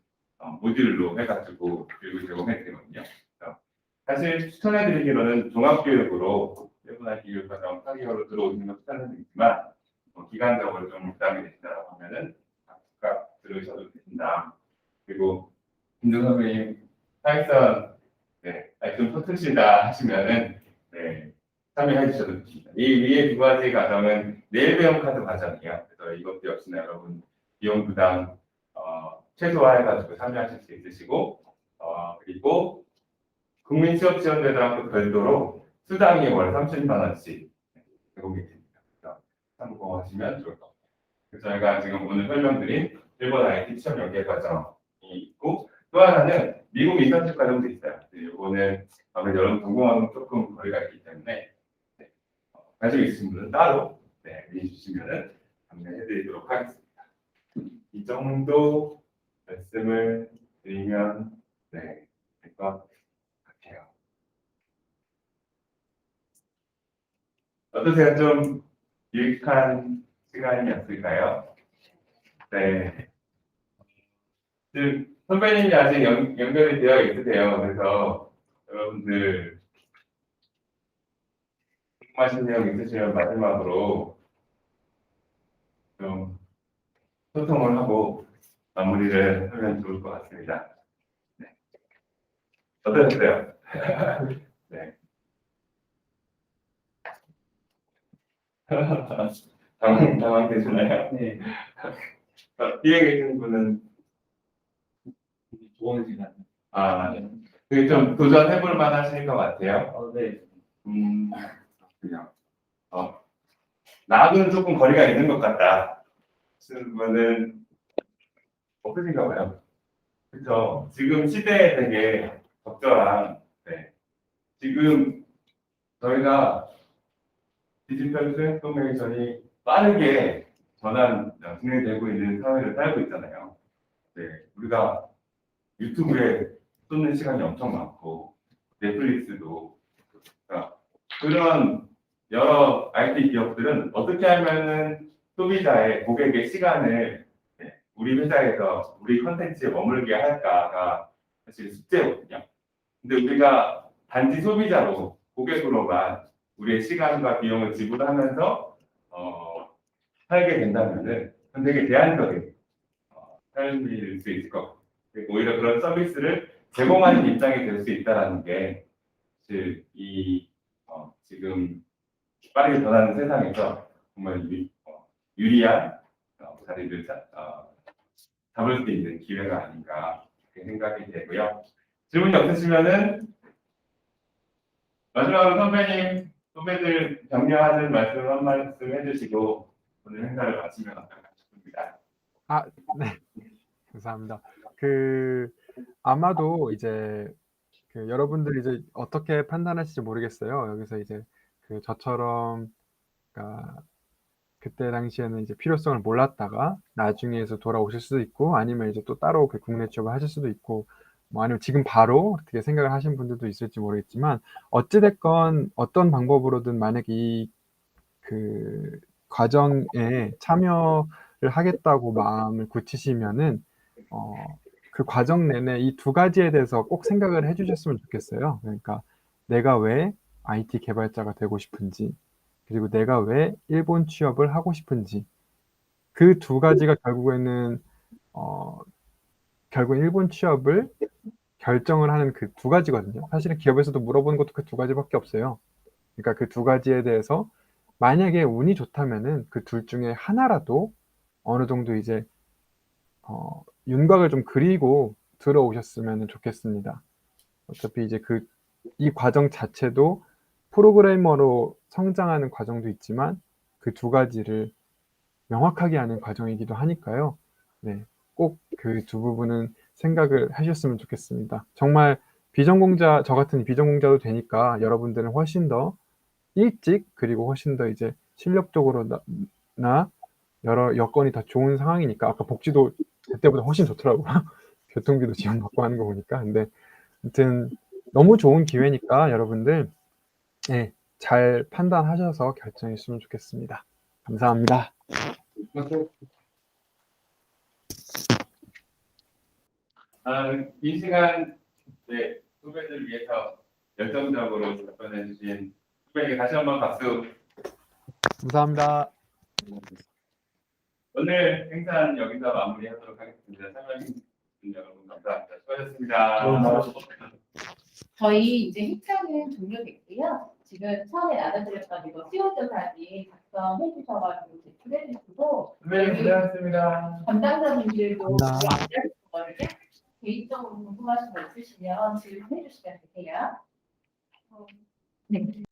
모듈로 해가지고 교육을 제공해 드리거든요. 사실 추천해드리기로는 종합교육으로 일본 IT 교육 과정 4개월로 들어오시는 걸 추천해드리지만 기간적으로 좀 부담이 되신다고 하면은 각각 들으셔도 되신다. 그리고 김정 선배님 파이썬 좀 서투시다 하시면은 참여해 주셔도 됩니다. 이 위에 두 가지 과정은 내일 배움 카드 과정이에요. 그래서 이것도 역시나 여러분 비용 부담 최소화해가지고 참여하실 수 있으시고 그리고 국민 취업 지원대상도 별도로 수당이 월 30만 원씩 제공이 됩니다. 참고하시면 좋을 것 같아요. 그래서 저희가 지금 오늘 설명드린 일본 IT 취업 연계 과정이 있고 또 하나는 미국 인턴십 과정도 있어요. 이거는 아무래도 여러분 전공하고는 조금 거리가 있기 때문에 관심 있으신 분은 따로 문의 주시면 안내해드리도록 하겠습니다. 이 정도 말씀을 드리면 될 것 같아요. 어떠세요? 좀 유익한 시간이었을까요? 네. 지금 선배님이 아직 연결이 되어 있으세요. 그래서 여러분들 궁금하신 내용 있으시면 마지막으로 좀 소통을 하고 마무리를 하면 좋을 것 같습니다. 네. 어떠셨어요? 네. 당황되시나요? 네. 뒤에 계시는 분은 좋은 시간. 그게 좀 도전해볼 만하실 것 같아요. 네. 그냥 나하고는 조금 거리가 있는 것 같다 하시는 분은 없으신가 봐요. 그렇죠. 지금 시대에 되게 적절한 지금 저희가 디지털 트랜스포메이션이 빠르게 진행되고 있는 사회를 살고 있잖아요. 우리가 유튜브에 쏟는 시간이 엄청 많고 넷플릭스도 그런 여러 IT 기업들은 어떻게 하면은 소비자의 고객의 시간을 우리 회사에서 우리 컨텐츠에 머물게 할까가 사실 숙제거든요. 근데 우리가 단지 소비자로 고객으로만 우리의 시간과 비용을 지불하면서 살게 된다면은 그건 되게 제한적인 삶일 수 있을 것 같아요. 그리고 오히려 그런 서비스를 제공하는 입장이 될 수 있다라는 게 사실 지금 빠르게 변하는 세상에서 정말 유리한 자리를 잡을 수 있는 기회가 아닌가 그렇게 생각이 되고요. 질문이 없으시면은 마지막으로 선배들 격려하는 말씀 한 말씀 해주시고 오늘 행사를 마치면 어떨까 싶습니다. 아, 네. 감사합니다. 아마도 이제 여러분들이 이제 어떻게 판단하실지 모르겠어요. 여기서 이제 저처럼, 그러니까 그때 당시에는 이제 필요성을 몰랐다가 나중에서 돌아오실 수도 있고, 아니면 이제 또 따로 국내 취업을 하실 수도 있고, 뭐 아니면 지금 바로 어떻게 생각을 하신 분들도 있을지 모르겠지만, 어찌됐건 어떤 방법으로든 만약에 그 과정에 참여를 하겠다고 마음을 굳히시면은 그 과정 내내 이 두 가지에 대해서 꼭 생각을 해주셨으면 좋겠어요. 그러니까 내가 왜 IT 개발자가 되고 싶은지, 그리고 내가 왜 일본 취업을 하고 싶은지, 그 두 가지가 결국에는 결국 일본 취업을 결정을 하는 그 두 가지거든요. 사실은 기업에서도 물어보는 것도 그 두 가지밖에 없어요. 그러니까 그 두 가지에 대해서 만약에 운이 좋다면은 그 둘 중에 하나라도 어느 정도 이제 윤곽을 좀 그리고 들어오셨으면 좋겠습니다. 어차피 이제 이 과정 자체도 프로그래머로 성장하는 과정도 있지만 그 두 가지를 명확하게 하는 과정이기도 하니까요. 네, 꼭 그 두 부분은 생각을 하셨으면 좋겠습니다. 정말 저 같은 비전공자도 되니까 여러분들은 훨씬 더 일찍, 그리고 훨씬 더 이제 실력적으로나 여러 여건이 더 좋은 상황이니까, 아까 복지도 그때보다 훨씬 좋더라고요. 교통비도 지원받고 하는 거 보니까. 근데 아무튼 너무 좋은 기회니까 여러분들 잘 판단하셔서 결정했으면 좋겠습니다. 감사합니다. 이 시간 후배들 위해서 열정적으로 답변해 주신 후배에게 다시 한번 박수. 감사합니다. 오늘 행사는 여기서 마무리하도록 하겠습니다. 참여해주신 여러분 감사합니다. 수고하셨습니다. 저희 이제 행사는 종료됐고요. 지금 처음에 나눠드렸던 이거 수요조사지 작성해 주셔가지고 제출해 주시고, 선배님 고생하셨습니다. 담당자분들도 감사합니다. 안드렸거든요. 개인적으로 궁금하신 거 있으시면 질문해 주시면 되세요. 네.